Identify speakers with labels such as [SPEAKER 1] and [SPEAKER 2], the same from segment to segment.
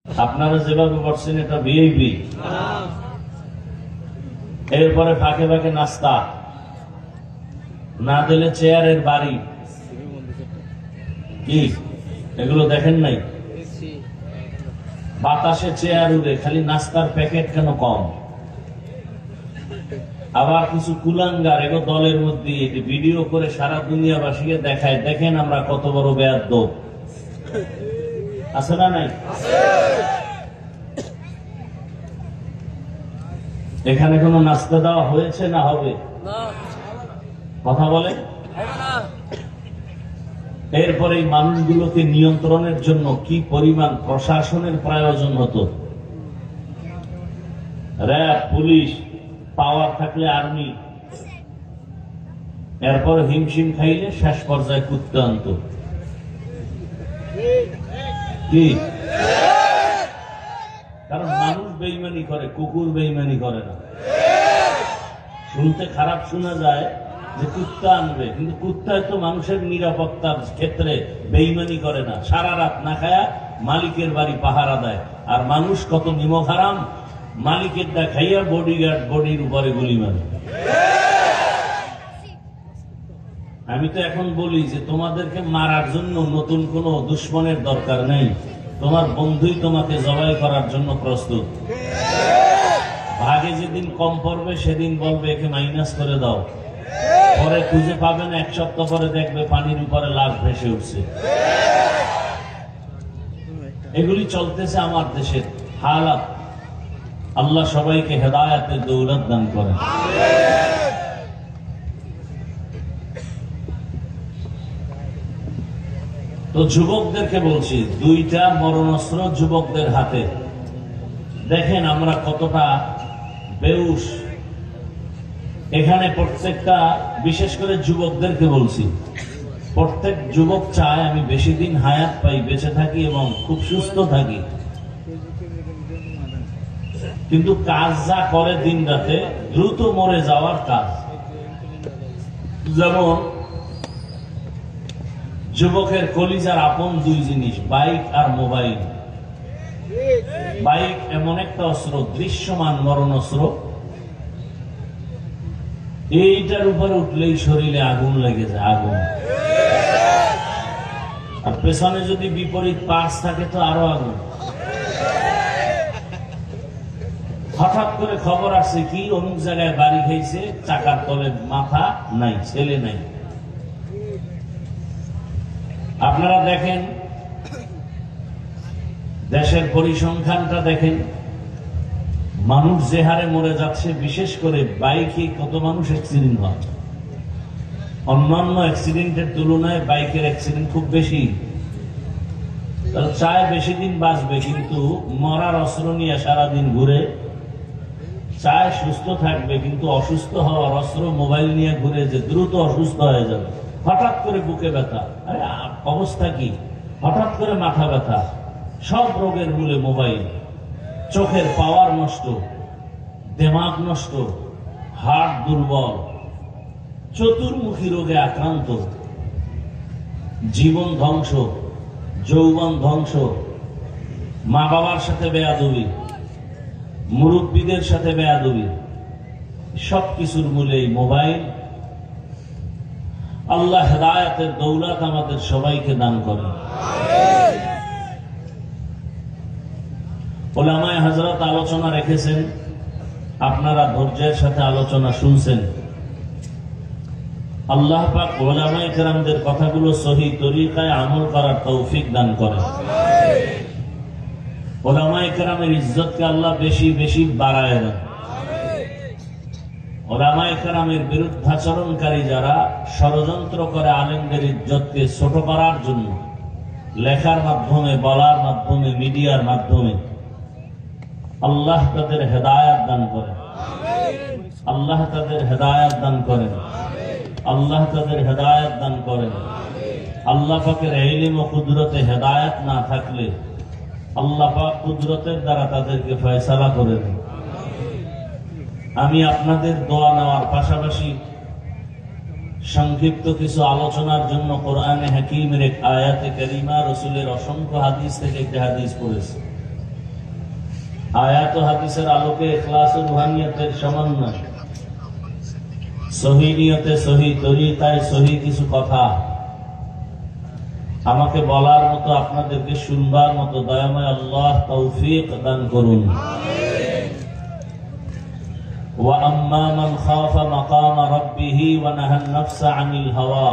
[SPEAKER 1] আপনারা যেভাবে করছেন এটা ভিআইপি। এরপরে ফাঁকে ফাঁকে নাস্তা, না দিলে চেয়ারের বাড়ি, কি এগুলো দেখেন নাই? বাতাসে চেয়ার উড়ে, খালি নাস্তার প্যাকেট কেন কম? আবার কিছু কুলাঙ্গার এগো দলের মধ্যে ভিডিও করে সারা দুনিয়াবাসীকে দেখায়, দেখেন আমরা কত বড় বেয়াদব। আছে না নাই? এখানে কোনো নাস্তা দেওয়া হয়েছে না হবে? কথা বলে। এরপরে এই মানুষগুলোকে নিয়ন্ত্রণের জন্য কি পরিমাণ প্রশাসনের প্রয়োজন হতো। র্যাব, পুলিশ, পাওয়ার থাকলে আর্মি, এরপর হিমশিম খাইলে শেষ পর্যায়ে কুত্তা আনত। কি? কারণ মানুষ বেইমানি করে, কুকুর বেইমানি করে না। শুনতে খারাপ শোনা যায় যে কুত্তা আনবে, কিন্তু কুত্তায় তো মানুষের নিরাপত্তার ক্ষেত্রে বেইমানি করে না, সারা রাত না খায়া মালিকের বাড়ি পাহারা দেয়। আর মানুষ কত নিমক হারাম, মালিকের দা খাইয়া বডিগার্ড বডির উপরে গুলি মারে। আমি তো এখন বলি যে তোমাদেরকে মারার জন্য নতুন কোন দুশ্মনের দরকার নেই, তোমার বন্ধুই তোমাকে জবাই করার জন্য প্রস্তুত। ভাগে যেদিন কম পড়বে সেদিন বলবে একে মাইনাস করে দাও, পরে খুঁজে পাবে না, এক সপ্তাহ পরে দেখবে পানির উপরে লাশ ভেসে উঠছে। এগুলি চলতেছে আমার দেশের হালাত। আল্লাহ সবাইকে হেদায়েতের দৌলত দান করেন। তো যুবকদেরকে বলছি, দুইটা মরণাস্ত্র যুবকদের হাতে। দেখেন আমরা কতটা বেউস। এখানে প্রত্যেকটা, বিশেষ করে যুবকদেরকে বলছি, প্রত্যেক যুবক চায় আমি বেশি দিন হায়াত পাই, বেঁচে থাকি এবং খুব সুস্থ থাকি। কিন্তু কাজ যা করে দিন রাতে, দ্রুত মরে যাওয়ার কাজ। যেমন যুবকের কলিজার আপন দুই জিনিস, বাইক আর মোবাইল। বাইক এমন একটা অস্ত্র, দৃশ্যমান মরণাস্ত্র, এইটার উপরে উঠলেই শরীরে আগুন লেগে যায়, আগুন। আর পেছনে যদি বিপরীত পাশ থাকে তো আরো আগুন। হঠাৎ করে খবর আসছে কি অমুক জায়গায় বাড়ি খাইছে, চাকার তলে মাথা নাই, ছেলে নাই। আপনারা দেখেন দেশের পরিসংখ্যানটা দেখেন, মানুষ যে হারে মরে যাচ্ছে, বিশেষ করে বাইকে কত মানুষ অ্যাক্সিডেন্ট হয়। অন্যান্য অ্যাক্সিডেন্টের তুলনায় বাইকের অ্যাক্সিডেন্ট খুব বেশি। চায় বেশি দিন বাঁচবে, কিন্তু মরার অস্ত্র নিয়ে সারাদিন ঘুরে। চায় সুস্থ থাকবে, কিন্তু অসুস্থ হওয়ার অস্ত্র মোবাইল নিয়ে ঘুরে, যে দ্রুত অসুস্থ হয়ে যাবে। হঠাৎ করে বুকে ব্যথা, আরে অবস্থা কি, হঠাৎ করে মাথা ব্যথা, সব রোগের মূলে মোবাইল। চোখের পাওয়ার নষ্ট, দিমাগ নষ্ট, হার্ট দুর্বল, চতুর্মুখী রোগে আক্রান্ত, জীবন ধ্বংস, যৌবন ধ্বংস, মা বাবার সাথে বেয়াদবি, মুরব্বীদের সাথে বেয়াদবি, সবকিছুর মূলে এই মোবাইল। আল্লাহ হেদায়েতের দৌলত আমাদের সবাইকে দান করেন। উলামায়ে হযরত আলোচনা রেখেছেন, আপনারা ধৈর্যের সাথে আলোচনা শুনছেন। আল্লাহ পাক উলামায়ে কেরামদের কথাগুলো সহি তরিকায় আমল করার তৌফিক দান করেন। উলামায়ে কেরামের ইজ্জতকে আল্লাহ বেশি বেশি বাড়ায় দেন। উলামায়ে কেরামের বিরুদ্ধাচরণকারী যারা ষড়যন্ত্র করে আলেমদের ইজ্জতকে ছোট করার জন্য, লেখার মাধ্যমে, বলার মাধ্যমে, মিডিয়ার মাধ্যমে, আল্লাহ তাদের হেদায়েত দান করেন। আল্লাহ তাদের হেদায়েত দান করেন। আল্লাহ তাদের হেদায়েত দান করেন। আল্লাহ পাকের ইলম ও কুদরতে হেদায়েত না থাকলে আল্লাহ পাক কুদরতের দ্বারা তাদেরকে ফয়সালা করে দেন। আমি আপনাদের দোয়া নেওয়ার পাশাপাশি সংক্ষিপ্ত কিছু আলোচনার জন্য কোরআনে হাকিমের এক আয়াতে কারিমা, রাসূলের অসংখ্য হাদিস থেকে একটি হাদিস পড়েছি। আয়াত ও হাদিসের আলোকে ইখলাস ও রুহানিয়তের সমন্বয়, সহি নিয়তে, সহি তরিকায়, সহি কিছু কথা আমাকে বলার মতো, আপনাদেরকে শুনবার মতো দয়াময় আল্লাহ তৌফিক দান করুন। ওয়া আম্মা মান খাফা মাকাম রাব্বিহি ওয়া নাহান নাফসা আনিল হাওয়া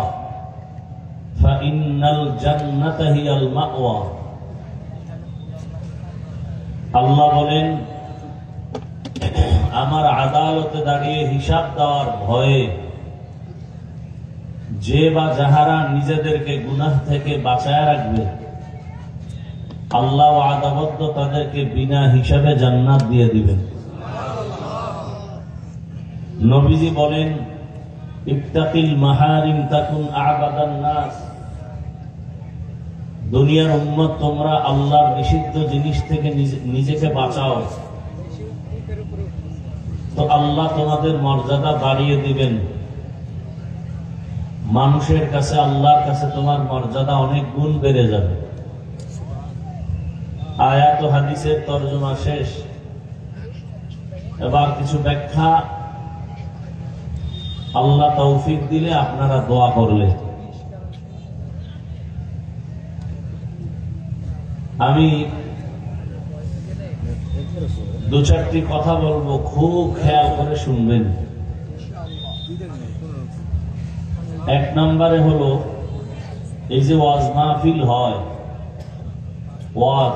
[SPEAKER 1] ফাইন্নাল জান্নাতা হিয়াল মাওয়া। আল্লাহ বলেন, আমার আদালতে দাঁড়িয়ে হিসাব দেওয়ার ভয়ে যে বা যাহারা নিজেদেরকে গুনাহ থেকে বাঁচায় রাখবে, আল্লাহ ওয়াদাবদ্ধ তাদেরকে বিনা হিসাবে জান্নাত দিয়ে দিবেন। নবীজি বলেন, ইত্তাকিল মাহারিম তাকুন আবাদান নাস। দুনিয়ার উম্মত, তোমরা আল্লাহর নিষিদ্ধ জিনিস থেকে নিজেকে বাঁচাও, তো আল্লাহ তোমাদের মর্যাদা বাড়িয়ে দিবেন। মানুষের কাছে, আল্লাহর কাছে তোমার মর্যাদা অনেক গুণ বেড়ে যাবে। আয়াত ও হাদিসের তরজমা শেষ। এবার কিছু ব্যাখ্যা, আল্লাহ তৌফিক দিলে আপনারা দোয়া করলে। আমি দু চারটি কথা বলবো, খুব খেয়াল করে শুনবেন। এক নম্বরে হলো, এই যে ওয়াজ মাহফিল হয়, ওয়াজ,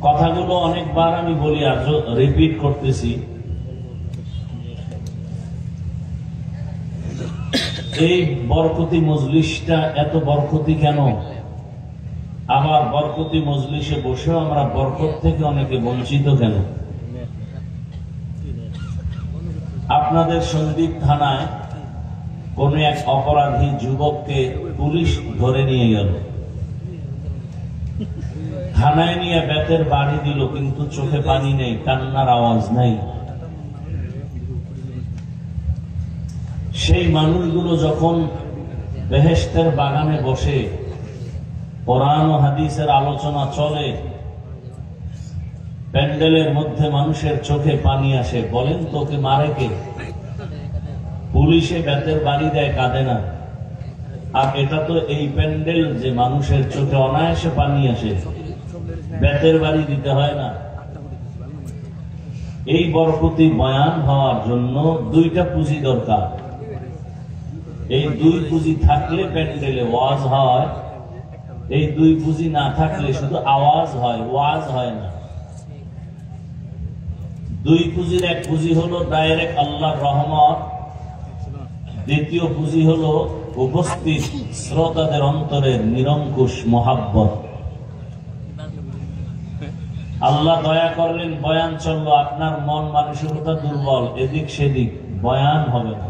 [SPEAKER 1] কথাগুলো অনেকবার আমি বলি, আজ রিপিট করতেছি। এই বরকতি মজলিসটা এত বরকতি কেন? আবার বরকতি মজলিসে বসেও আমরা বরকত থেকে অনেকে বঞ্চিত কেন? আপনাদের সন্দ্বীপ থানায় কোন এক অপরাধী যুবককে পুলিশ ধরে নিয়ে গেল, থানায় নিয়ে বেতের বাড়ি দিল, কিন্তু চোখে পানি নেই, কান্নার আওয়াজ নাই। সেই মানুষগুলো যখন বেহেশতের বাগানে বসে কোরআন ও হাদিসের আলোচনা চলে, প্যান্ডেলের মধ্যে মানুষের চোখে পানি আসে, বলেন তোকে মারে কে? পুলিশে বেতের বাড়ি দেয়, কাঁদে না। আর এটা তো এই প্যান্ডেল যে মানুষের চোখে অনায়াসে পানি আসে, বেতের বাড়ি দিতে হয় না। এই বরকতি বয়ান হওয়ার জন্য দুইটা পুঁজি দরকার। এই দুই পুঁজি থাকলে প্যান্ডেলে ওয়াজ হয়, এই দুই পুঁজি না থাকলে শুধু আওয়াজ হয়, ওয়াজ হয় না। দুই পুঁজির এক পুঁজি হলো ডাইরেক্ট আল্লাহর রহমত, দ্বিতীয় পুঁজি হলো উপস্থিত শ্রোতাদের অন্তরের নিরঙ্কুশ মোহাব্বত। আল্লাহ দয়া করলেন, বয়ান চললো, আপনার মন মানসিকতা দুর্বল, এদিক সেদিক, বয়ান হবে না।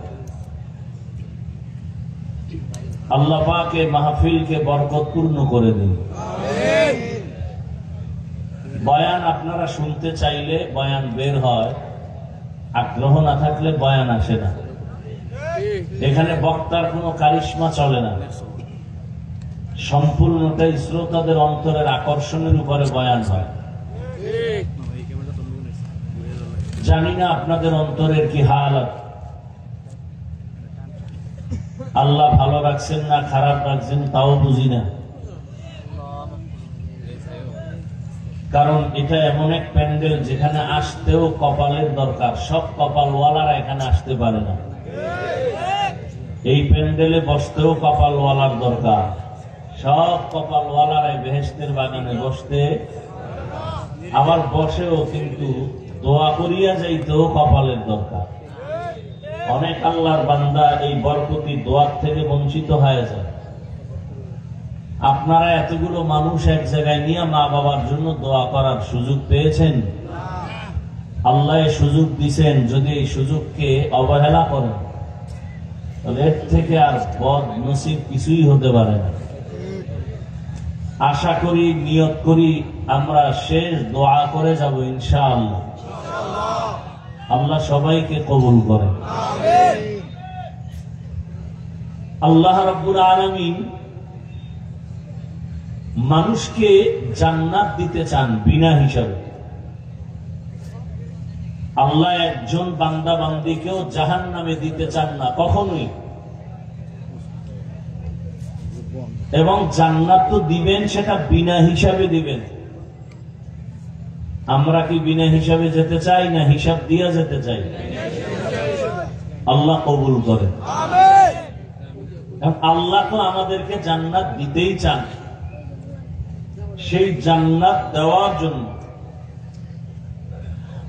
[SPEAKER 1] আল্লাহ পাক এই মাহফিলকে বরকতপূর্ণ করে দিন। বয়ান আপনারা শুনতে চাইলে বয়ান বের হয়, আগ্রহ না থাকলে বয়ান আসে না। এখানে বক্তার কোনো কারিশমা চলে না, সম্পূর্ণটাই শ্রোতাদের অন্তরের আকর্ষণের উপরে বয়ান হয়। জানি না আপনাদের অন্তরের কি হালত, আল্লাহ ভালো রাখছেন না খারাপ রাখছেন তাও বুঝি না। কারণ এটা এমন এক প্যান্ডেল যেখানে আসতেও কপালের দরকার, সব কপালওয়ালারা এখানে আসতে পারে না। এই প্যান্ডেলে বসতেও কপালওয়ালার দরকার, সব কপালওয়ালারাই বেহেশতের বাগানে বসতে, আবার বসেও কিন্তু দোয়া করিয়া যাইতেও কপালের দরকার। অনেক আল্লাহর বান্দা এই বরকতি দোয়ার থেকে বঞ্চিত হয়ে যায়। আপনারা এতগুলো মানুষ এক জায়গায় নিয়ে মা বাবার জন্য দোয়া করার সুযোগ পেয়েছেন? আল্লাহ এই সুযোগ দিচ্ছেন, যদি এই সুযোগকে অবহেলা করেন তাহলে এর থেকে আর বদ নসিব কিছুই হতে পারে না। আশা করি, নিয়ত করি, আমরা শেষ দোয়া করে যাব ইনশাআল্লাহ। আল্লাহ সবাইকে কবুল করেন। আল্লাহ রাব্বুল আলামিন মানুষকে জান্নাত দিতে চান বিনা হিসাবে। আল্লাহ একজন বান্দা বান্দিকেও জাহান্নামে দিতে চান না কখনোই। এবং জান্নাত তো দিবেন, সেটা বিনা হিসাবে দিবেন। আমরা কি বিনা হিসাবে যেতে চাই না হিসাব দিয়ে যেতে চাই? আল্লাহ কবুল করেন। আল্লাহ তো আমাদেরকে জান্নাত দিতেই চান। সেই জান্নাত দেওয়ার জন্য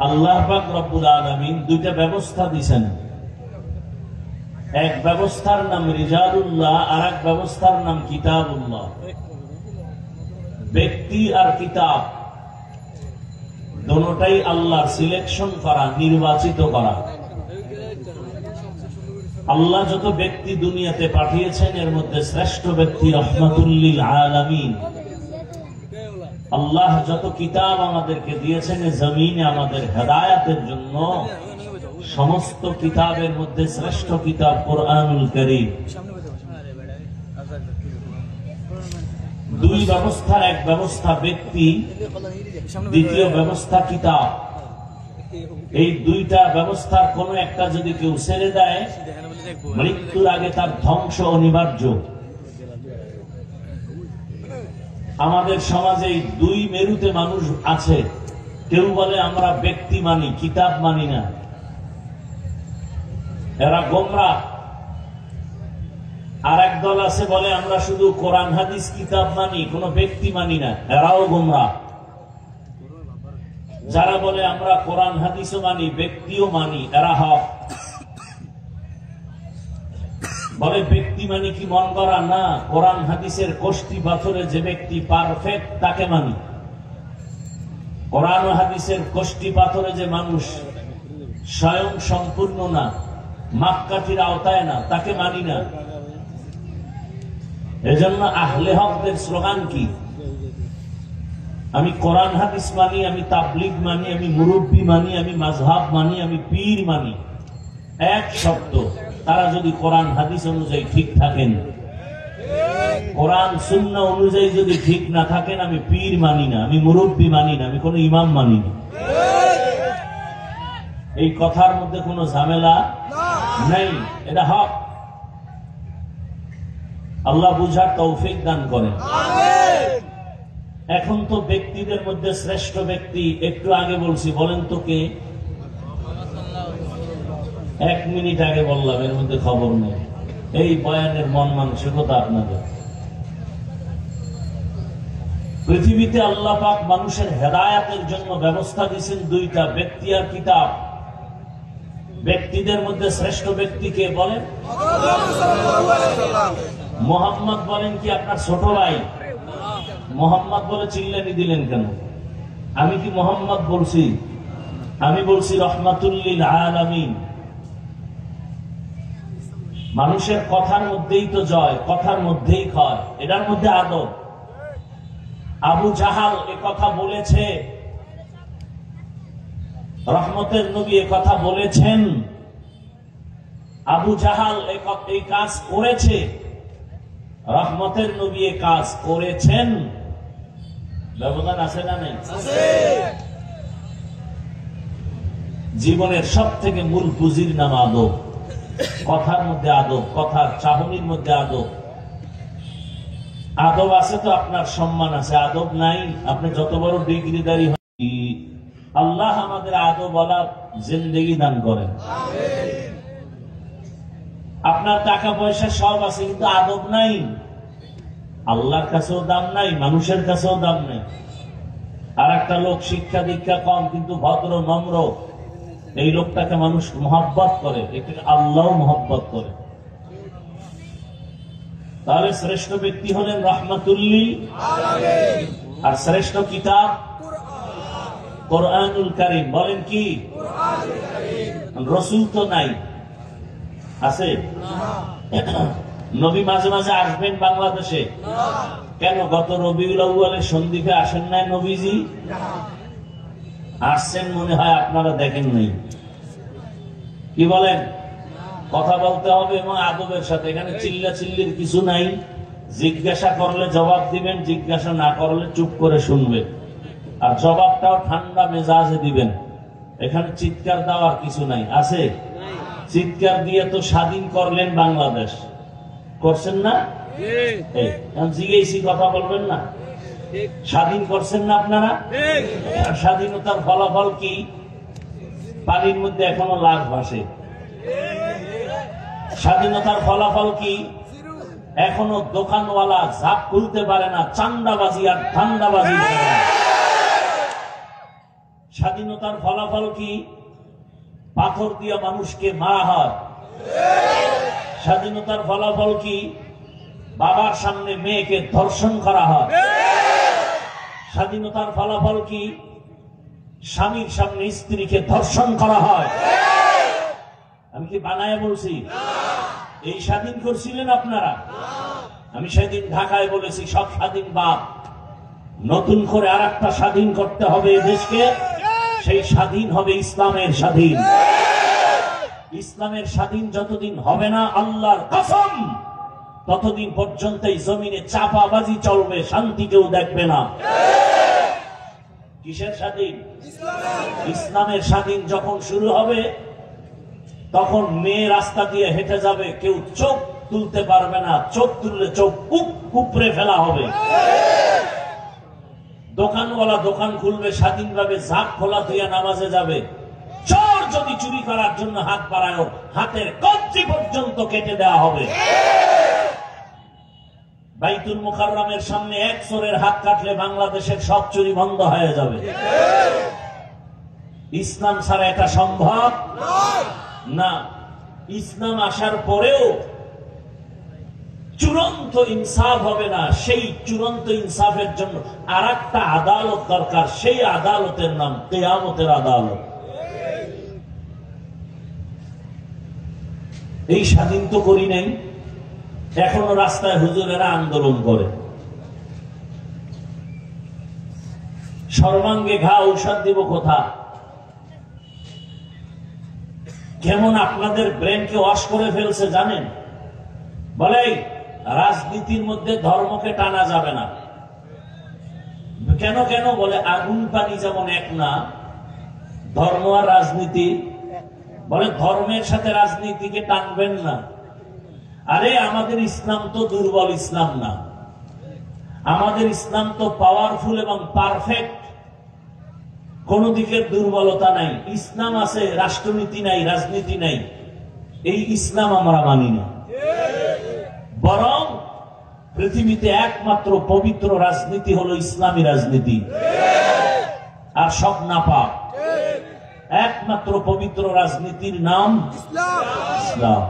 [SPEAKER 1] আল্লাহ পাক রব্বুল আলামিন দুইটা ব্যবস্থা দিয়েছেন। এক ব্যবস্থার নাম রিজালুল্লাহ, আর এক ব্যবস্থার নাম কিতাবুল্লাহ। ব্যক্তি আর কিতাব দুটোটাই আল্লাহর সিলেকশন করা, নির্বাচিত করা। আল্লাহ যত ব্যক্তি দুনিয়াতে পাঠিয়েছেন এর মধ্যে শ্রেষ্ঠ ব্যক্তি রহমাতুল লিল আলামিন। আল্লাহ যত কিতাব আমাদেরকে দিয়েছেন জমিনে আমাদের হেদায়েতের জন্য, সমস্ত কিতাবের মধ্যে শ্রেষ্ঠ কিতাব কোরআনুল কারীম। দুই ব্যবস্থার এক ব্যবস্থা ব্যক্তি, দ্বিতীয় ব্যবস্থা কিতাব। এই দুইটা ব্যবস্থার কোন একটা যদি কেউ ছেড়ে দেয়, মৃত্যুর আগে তার ধ্বংস অনিবার্য। আমাদের সমাজে দুই মেরুতে মানুষ আছে। কেউ বলে আমরা ব্যক্তি মানি, কিতাব মানি না, এরা গোমরা। আর এক দল আছে বলে আমরা শুধু কোরআন হাদিস কিতাব মানি, কোন ব্যক্তি মানি না, এরাও গোমরা। যারা বলে আমরা কোরআন হাদিসও মানি, ব্যক্তিও মানি, এরা হক। বলে ব্যক্তি মানি কি মন করা? না, কোরআন হাদিসের কোষ্ঠী পাথরে যে ব্যক্তি পারফেক্ট তাকে মানি। কোরআন ও হাদিসের কোষ্ঠী পাথরে যে মানুষ স্বয়ং সম্পূর্ণ না, মাপকাঠির আওতায় না, তাকে মানি না। এজন্য আহলে হকদের স্লোগান কি? আমি কোরআন হাদিস মানি, আমি তাবলীগ মানি, আমি মুরব্বী মানি, আমি মাযহাব মানি, আমি পীর মানি। এক শব্দ, তারা যদি কোরআন হাদিস অনুযায়ী ঠিক থাকেন, কোরআন সুন্নাহ অনুযায়ী যদি ঠিক না থাকেন, আমি পীর মানি না, আমি মুরব্বী মানি না, আমি কোন ইমাম মানি না। এই কথার মধ্যে কোনো ঝামেলা নেই, এটা হক। আল্লাহ বুঝার তৌফিক দান করেন। এখন তো ব্যক্তিদের মধ্যে শ্রেষ্ঠ ব্যক্তি একটু আগে বলছি, বলেন তো কে? 1 মিনিট আগে বললাম, এর মধ্যে খবর নেই। এই বয়ানের মন মানসিকতা আপনাদের। পৃথিবীতে আল্লাহ পাক মানুষের হেদায়েতের জন্য ব্যবস্থা দিয়েছেন দুইটা, ব্যক্তি আর কিতাব। ব্যক্তিদের মধ্যে শ্রেষ্ঠ ব্যক্তিকে বলেন মুহাম্মদ। বলেন কি আপনার ছোট ভাই? মোহাম্মদ বলে চিল্লানি দিলেন কেন? আমি কি মোহাম্মদ বলছি? আমি বলছি রহমাতুল লিল আলামিন। মানুষের কথার মধ্যেই তো জয়, কথার মধ্যেই ক্ষয়, এটার মধ্যে আদব। আবু জাহাল এ কথা বলেছে, রহমতের নবী এ কথা বলেছেন। আবু জাহাল এই কাজ করেছে, রহমতের নবী এ কাজ করেছেন। ব্যবধান আছে না নেই? জীবনের সব থেকে মূল পুঁজির নাম আদব। কথার মধ্যে আদব, কথার চাহনির মধ্যে আদব। আদব আছে তো আপনার সম্মান আছে, আদব নাই আপনি যত বড় ডিগ্রিদারি হন। আল্লাহ আমাদের আদব বলা জিন্দেগি দান করেন। আপনার টাকা পয়সা সব আছে কিন্তু আদব নাই, আল্লাহর কাছেও দাম নাই, মানুষের কাছেও দাম নেই। আর একটা লোক শিক্ষা দীক্ষা কম কিন্তু ভদ্র নম্র, এই লোকটাকে মানুষ মহব্বত করে, এটাকে আল্লাহ মহব্বত করে। তাহলে শ্রেষ্ঠ ব্যক্তি হলেন রাহমাতুল লিল আলামিন, আর শ্রেষ্ঠ কিতাব কোরআনুল কারীম। বলেন কি? কোরআনুল কারীম। রাসূল তো নাই, আছে? নবী মাঝে মাঝে আসবেন বাংলাদেশে, কেন? গত রবিউল আউয়ালের সন্ধিতে আসেন নাই নবীজি? আসছেন মনে হয়, আপনারা দেখেন নাই। কি বলেন? কথা বলতে হবে এবং আদবের সাথে। এখানে চিল্লা চিল্লির কিছু নাই, জিজ্ঞাসা করলে জবাব দিবেন, জিজ্ঞাসা না করলে চুপ করে শুনবেন, আর জবাবটাও ঠান্ডা মেজাজে দিবেন। এখানে চিৎকার দেওয়ার কিছু নাই, আছে? চিৎকার দিয়ে তো স্বাধীন করলেন বাংলাদেশ, করছেন না? জিজ্ঞেসি কথা বলবেন না, স্বাধীন করছেন না আপনারা? স্বাধীনতার ফলাফল কি? পানির মধ্যে এখনো লাশ ভাসে। স্বাধীনতার ফলাফল কি? এখনো দোকানওয়ালা ঝাপ খুলতে পারে না, চান্দাবাজি আর ধান্দাবাজি করে না। স্বাধীনতার ফলাফল কি? পাথর দিয়ে মানুষকে মারা হয়। স্বাধীনতার ফলাফল কি? বাবার সামনে মেয়েকে ধর্ষণ করা হয়। স্বাধীনতার ফলাফল কি? স্বামীর সামনে স্ত্রীকে ধর্ষণ করা হয়। আমি কি বানায় বলছি? এই স্বাধীন করছিলেন আপনারা? আমি সেদিন ঢাকায় বলেছি সব স্বাধীন বাদ, নতুন করে আর একটা স্বাধীন করতে হবে দেশকে। সেই স্বাধীন হবে ইসলামের স্বাধীন। ইসলামের স্বাধীন যতদিন হবে না, আল্লাহর কসম, ততদিন পর্যন্ত এই জমিনে চাপাবাজি চলবে, শান্তি কেউ দেখবে না। কিসের স্বাধীন? ইসলামের স্বাধীন যখন শুরু হবে, তখন মেয়ে রাস্তা দিয়ে হেঁটে যাবে, কেউ চোখ তুলতে পারবে না, চোখ তুললে চোখ উপরে ফেলা হবে। দোকানওয়ালা দোকান খুলবে স্বাধীনভাবে, ঝাঁপ খোলা ধুয়ে নামাজে যাবে। চোর যদি চুরি করার জন্য হাত বাড়ায়, হাতের কবজি পর্যন্ত কেটে দেওয়া হবে। বাইতুল মুকাররমের সামনে এক চোরের হাত কাটলে বাংলাদেশের সব চুরি বন্ধ হয়ে যাবে। ইসলাম ছাড়া এটা সম্ভব না। ইসলাম আসার পরেও চূড়ান্ত ইনসাফ হবে না। সেই চূড়ান্ত ইনসাফের জন্য আর একটা আদালত দরকার। সেই আদালতের নাম কিয়ামতের আদালত। এই স্বাধীন তো করি নাই, এখনো রাস্তায় হুজুরেরা আন্দোলন করে। সর্বাঙ্গে ঘা ঔষধ দিব কোথা? কেমন আপনাদের ব্রেনকে ওয়াশ করে ফেলছে জানেন? বলে রাজনীতির মধ্যে ধর্মকে টানা যাবে না। কেন কেন বলে আগুন পানি যেমন এক না, ধর্ম আর রাজনীতি। বলে ধর্মের সাথে রাজনীতিকে টানবেন না। আরে আমাদের ইসলাম তো দুর্বল ইসলাম না, আমাদের ইসলাম তো পাওয়ারফুল এবং পারফেক্ট। কোন দিকের দুর্বলতা নাই। ইসলাম আছে, রাষ্ট্রনীতি নাই, রাজনীতি নাই। এই ইসলাম আমরা মানি না। বরং পৃথিবীতে একমাত্র পবিত্র রাজনীতি হলো ইসলামী রাজনীতি, আর সব নাপাক। একমাত্র পবিত্র রাজনীতির নাম ইসলাম।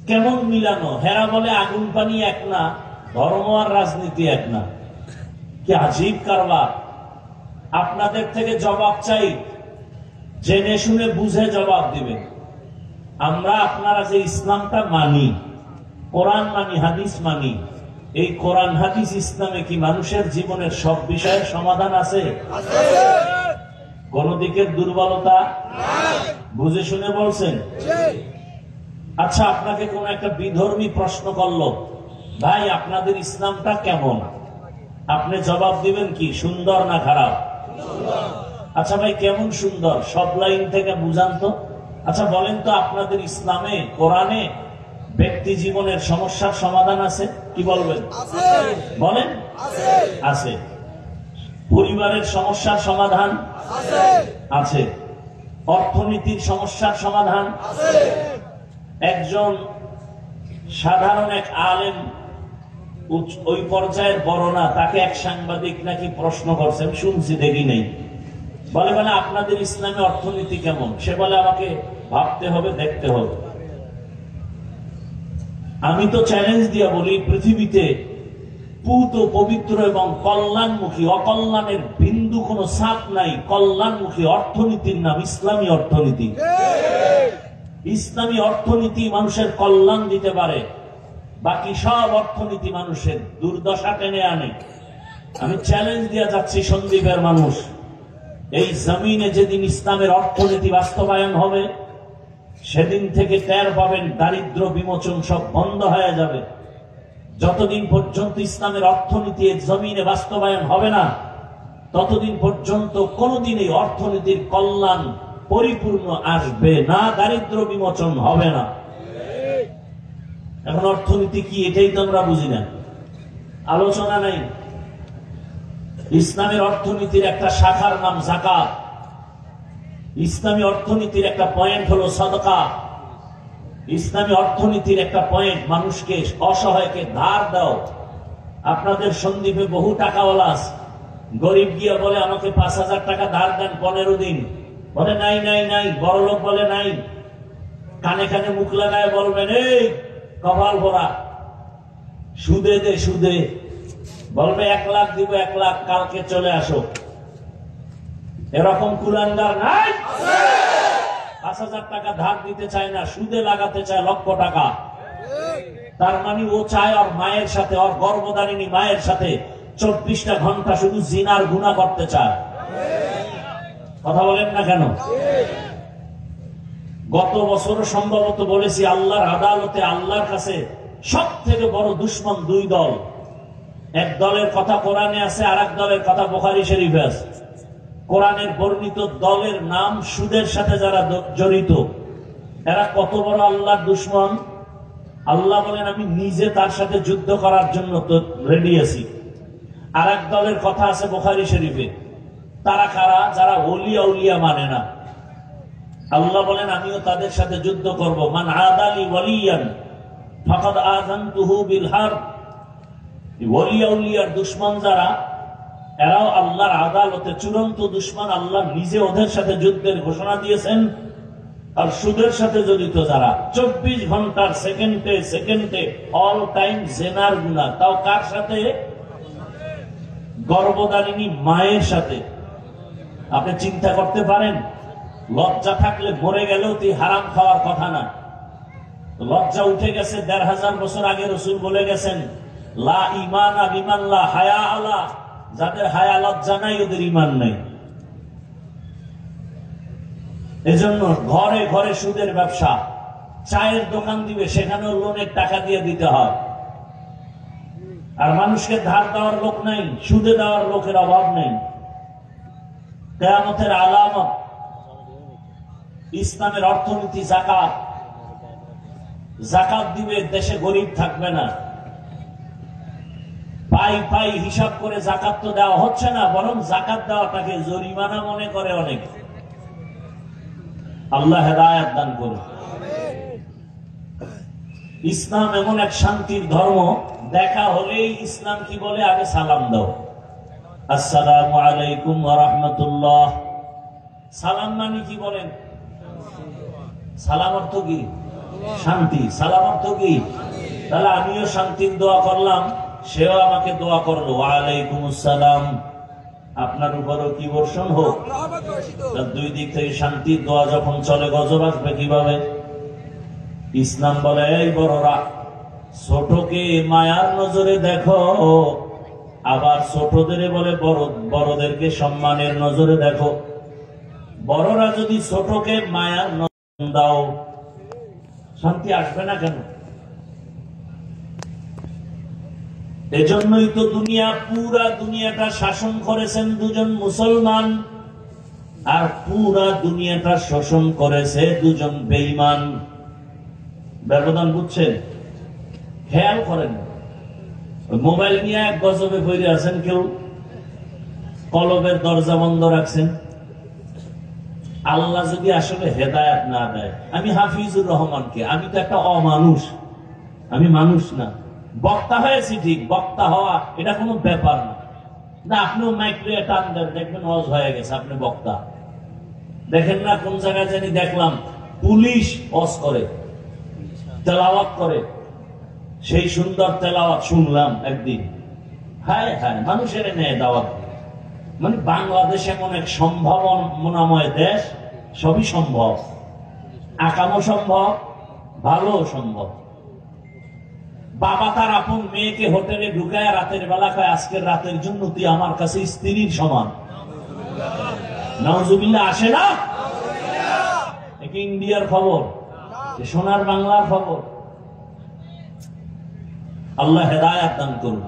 [SPEAKER 1] কেমন মিলানো? হেরা বলে আগুন পানি এক না, ধর্ম আর রাজনীতি এক না। কি আজীব কারবার। আপনাদের থেকে জবাব চাই, জেনে শুনে বুঝে জবাব দিবেন। আমরা আপনারা যে ইসলামটা মানি, কোরআন মানি, হাদিস মানি, এই কোরআন হাদিস ইসলামে কি মানুষের জীবনের সব বিষয়ের সমাধান আছে? কোন দিকের দুর্বলতা? বুঝে শুনে বলছেন? আচ্ছা, আপনাকে কোন একটা বিধর্মী প্রশ্ন করলো, ভাই আপনাদের ইসলামটা কেমন? আপনি জবাব দিবেন কি, সুন্দর না খারাপ? আচ্ছা ভাই, কেমন সুন্দর? সব লাইন থেকে বুঝান তো। আচ্ছা বলেন তো, আপনাদের ইসলামে, কোরআনে ব্যক্তি জীবনের সমস্যার সমাধান আছে? কি বলবেন? বলেন। আছে। পরিবারের সমস্যার সমাধান আছে। অর্থনীতির সমস্যার সমাধান। একজন সাধারণ এক আলেম, ওই পর্যায়ের বড় না, তাকে এক সাংবাদিক নাকি প্রশ্ন করছেন, শুনছি দেখি নেই। বলে বলে আপনাদের ইসলামে অর্থনীতি কেমন? সে বলে আমাকে ভাবতে হবে, দেখতে হবে। আমি তো চ্যালেঞ্জ দিয়া বলি, পৃথিবীতে পুত পবিত্র এবং কল্যাণমুখী, অকল্যাণের বিন্দু কোনো ছাপ নাই। কল্যাণমুখী অর্থনীতির নাম ইসলামী অর্থনীতি। ইসলামী অর্থনীতি মানুষের কল্যাণ দিতে পারে, বাকি সব অর্থনীতি মানুষের দুর্দশা টেনে আনে। আমি চ্যালেঞ্জ দিয়ে যাচ্ছি, সন্দীপের মানুষ, এই জমিনে যেদিন ইসলামের অর্থনীতি বাস্তবায়ন হবে, সেদিন থেকে টের পাবেন দারিদ্র বিমোচন সব বন্ধ হয়ে যাবে। যতদিন পর্যন্ত ইসলামের অর্থনীতি জমিনে বাস্তবায়ন হবে না, ততদিন পর্যন্ত কোনদিন এই অর্থনীতির কল্যাণ পরিপূর্ণ আসবে না, দারিদ্র বিমোচন হবে না। এখন অর্থনীতি কি এটাই তো আমরা বুঝি না, আলোচনা নাই। ইসলামের অর্থনীতির একটা শাখার নাম যাকাত। ইসলামী অর্থনীতির একটা পয়েন্ট হলো সাদকা। ইসলামী অর্থনীতির একটা পয়েন্ট মানুষকে, অসহায়কে ধার দাও। আপনাদের সন্দ্বীপে বহু টাকাওয়ালা আছে, গরিব গিয়া বলে আমাকে 5,000 টাকা ধার দেন 15 দিন, বলে নাই নাই নাই। বড় লোক বলে নাই, কানে কানে মুখ লাগায় বলবেন এই কপাল ভরা, সুদে দে সুদে। বলবে 1 লাখ দিব, 1 লাখ, কালকে চলে আসো। এরকম কুলাঙ্গার নাই? 5,000 টাকা ধার দিতে চায় না, সুদে লাগাতে চায় লক্ষ টাকা। তার মানে ও চায় ওর মায়ের সাথে, ওর গর্ভধারিণী মায়ের সাথে 24টা ঘন্টা শুধু জিনার গুনাহ করতে চায়। কথা বলেন না কেন? গত বছর সম্ভবত বলেছি, আল্লাহর আদালতে আল্লাহর কাছে সব থেকে বড় দুশ্মন 2 দল। এক দলের কথা কোরআনে আছে, আর এক দলের কথা বুখারী শরীফে আছে। কোরআনের বর্ণিত দলের নাম সুদের সাথে যারা জড়িত, এরা কত বড় আল্লাহর দুশ্মন। আল্লাহ বলেন আমি নিজে তার সাথে যুদ্ধ করার জন্য তো রেডি আছি। আর এক দলের কথা আছে বুখারী শরীফে, তারা কারা? যারা ওলিয়া উলিয়া মানে না। আল্লাহ বলেন আমিও তাদের সাথে যুদ্ধ করব। মান আদালি ওয়ালিয়ান ফাকাদ আযানতুহু বিল হারব। ওলিয়া উলিয়ার দুশমন যারা, এরাও আল্লাহর আদালতে চূড়ান্ত দুশমন। আল্লাহ নিজে ওদের সাথে যুদ্ধের ঘোষণা দিয়েছেন। আর সুদের সাথে জড়িত যারা 24 ঘন্টার সেকেন্ডে সেকেন্ডে অল টাইম জেনার গুনাহ, তাও কার সাথে? গর্ভধারিণী মায়ের সাথে। আপনি চিন্তা করতে পারেন, লজ্জা থাকলে মরে গেলেও তুই হারাম খাওয়ার কথা না। লজ্জা উঠে গেছে 1500 বছর আগে রাসূল বলে গেছেন, লা ঈমানা বিমান লা হায়া আলা। যাদের হায়া লজ্জা নাই ওদের ঈমান নাই। এজন্য ঘরে ঘরে সুদের ব্যবসা। চায়ের দোকান দিবে, সেখানেও লোনের টাকা দিয়ে দিতে হয়। আর মানুষকে ধার দেওয়ার লোক নাই, সুদে দেওয়ার লোকের অভাব নেই। কিয়ামতের আলামত ইসলামের অর্থনীতি যাকাত। যাকাত দিবে, দেশে গরিব থাকবে না। পাই পাই হিসাব করে যাকাত তো দেওয়া হচ্ছে না, বরং যাকাত দেওয়াটাকে জরিমানা মনে করে অনেকে। আল্লাহ হেদায়েত দান করুন। ইসলাম এমন এক শান্তির ধর্ম, দেখা হলেই ইসলাম কি বলে? আগে সালাম দাও, আসসালামু আলাইকুম ওয়া রাহমাতুল্লাহ। সালাম মানে কি বলেন? সালাম অর্থ কি? শান্তি। সালাম অর্থ কি? তাহলে আমিও শান্তির দোয়া করলাম, সেও আমাকে দোয়া করলো, ওয়া আলাইকুমুস সালাম, আপনার উপরও কি বর্ষণ হোক। দুই দিক থেকে শান্তির দোয়া যখন চলে, গজব আসবে কিভাবে? ইসলাম বলে, এই বড়রা, ছোটকে মায়ার নজরে দেখো, আবার ছোটদের বলে বড়দেরকে সম্মানের নজরে দেখো। বড়রা যদি ছোটকে মায়ার নজরে দাও, শান্তি আসবে না কেন? এজন্যই তো পুরা দুনিয়াটা শাসন করেছেন 2 জন মুসলমান, আর পুরা দুনিয়াটা শোষণ করেছে 2 জন বেঈমান। ব্যবধান বুঝছেন? খেয়াল করেন, মোবাইল নিয়ে এক গজবে পড়ে আছেন, কেউ কলবের দরজা বন্ধ রাখছেন। আল্লাহ যদি আসলে হেদায়েত না দেয়, আমি হাফিজুর রহমানকে, আমি তো একটা অমানুষ, আমি মানুষ না। বক্তা হয়েছি ঠিক, বক্তা হওয়া এটা কোনো ব্যাপার না। আপনিও মাইক্রো টান দেন, দেখবেন ওয়াজ হয়ে গেছে, আপনি বক্তা। দেখেন না কোন জায়গায় জানি দেখলাম পুলিশ ওয়াজ করে, তেলাওয়াত করে, সেই সুন্দর তেলাওয়াত শুনলাম একদিন। হায় হায়, মানুষের নেয় দাওয়াত। মানে বাংলাদেশ এমন এক সম্ভাবনাময় দেশ, সবই সম্ভব, আকামও সম্ভব, ভালো সম্ভব। বাবা তার আপন মেয়েকে হোটেলে ঢুকায় রাতের বেলা কয়, আজকের রাতের জন্য তুই আমার কাছে স্ত্রীর সমান। নাউজুবিল্লাহ আসে না? একে ইন্ডিয়ার খবর, সোনার বাংলার খবর। আল্লাহ হেদায়েত দান করুন।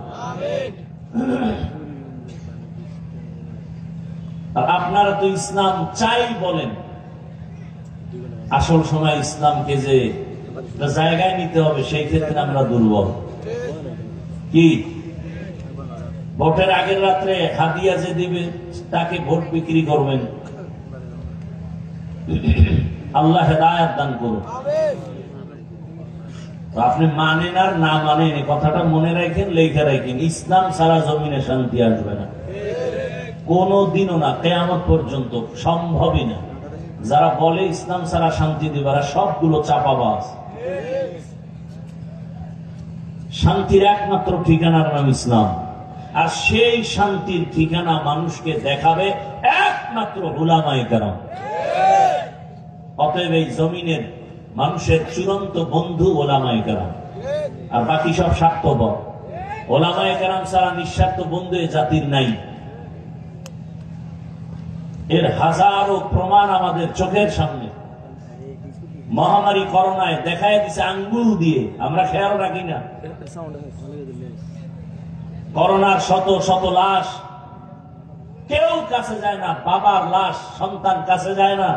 [SPEAKER 1] আর আপনারা তো ইসলাম চাই বলেন, আসল সময় ইসলামকে যে জায়গায় নিতে হবে সেই ক্ষেত্রে আমরা দুর্বল। কি ভোটের আগের রাত্রে হাদিয়া যে দিবে তাকে ভোট বিক্রি করবেন। আল্লাহ হেদায়েত দান করুন। আপনি মানেন আর না মানেন এই কথাটা মনে রাখেন, লেখা রাখেন, ইসলাম ছাড়া জমিনে শান্তি আসবে না, কোনদিনও না, কিয়ামত পর্যন্ত সম্ভবই না। যারা বলে ইসলাম ছাড়া শান্তি দিবে সবগুলো চাপাবাজ। শান্তির একমাত্র ঠিকানার নাম ইসলাম, আর সেই শান্তির ঠিকানা মানুষকে দেখাবে একমাত্র উলামায়ে কেরাম। অতএব এই জমিনের মানুষের চূড়ান্ত বন্ধু ওলামায়ে কেরাম, আর বাকি সব স্বার্থপর। ওলামায়ে কেরাম ছাড়া নিঃস্বার্থ বন্ধু এ জাতির নাই। এর হাজারো প্রমাণ আমাদের চোখের সামনে। মহামারী করোনায় দেখায় দিছে আঙ্গুল দিয়ে, আমরা খেয়াল রাখি না। করোনার শত শত লাশ, কেউ কাছে যায় না। বাবার লাশ সন্তান কাছে যায় না,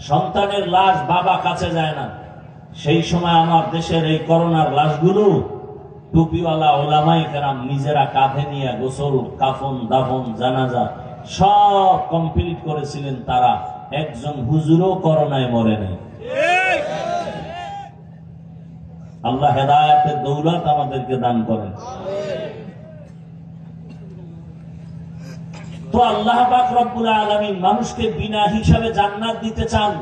[SPEAKER 1] সন্তানের লাশ বাবা কাছে যায় না। সেই সময় আমার দেশের এই করোনার লাশগুলো টুপিওয়ালা ওলামায়ে কেরাম নিজেরা কাঁধে নিয়ে গোসল, কাফন, দাফন, জানাজা সব কমপ্লিট করেছিলেন। তারা একজন হুজুরও করোনায় মরে নাই। আল্লাহ হেদায়েতের দৌলত আমাদেরকে দান করেন। তো আল্লাহ পাক রব্বুল আলামিন মানুষকে বিনা হিসাবে জান্নাত দিতে চান,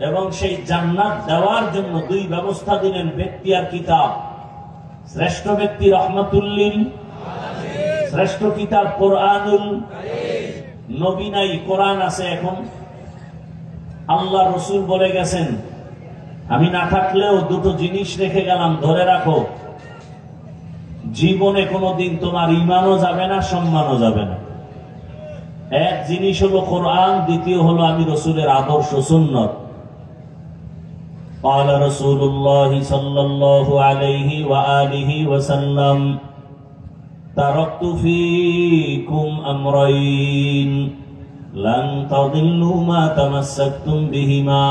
[SPEAKER 1] এবং সেই জান্নাত দেওয়ার জন্য দুই ব্যবস্থা দিলেন, ব্যক্তি আর কিতাব। শ্রেষ্ঠ ব্যক্তি রহমাতুল লিল আলামিন, শ্রেষ্ঠ কিতাব কোরআনুল কারীম। নবী নাই, কোরআন আছে। এখন আল্লাহ রসুল বলে গেছেন, আমি না থাকলেও দুটো জিনিস রেখে গেলাম, ধরে রাখো। জীবনে কোনোদিন তোমার ঈমানও যাবে না, সম্মানও যাবে না। এক জিনিস হলো কোরআন, দ্বিতীয় হলো আমি রসুলের আদর্শ সুন্নত। قال رسول الله صلى الله عليه وآله وسلم تركت فيكم أمرين لن تضلوا ما تمسكتم بهما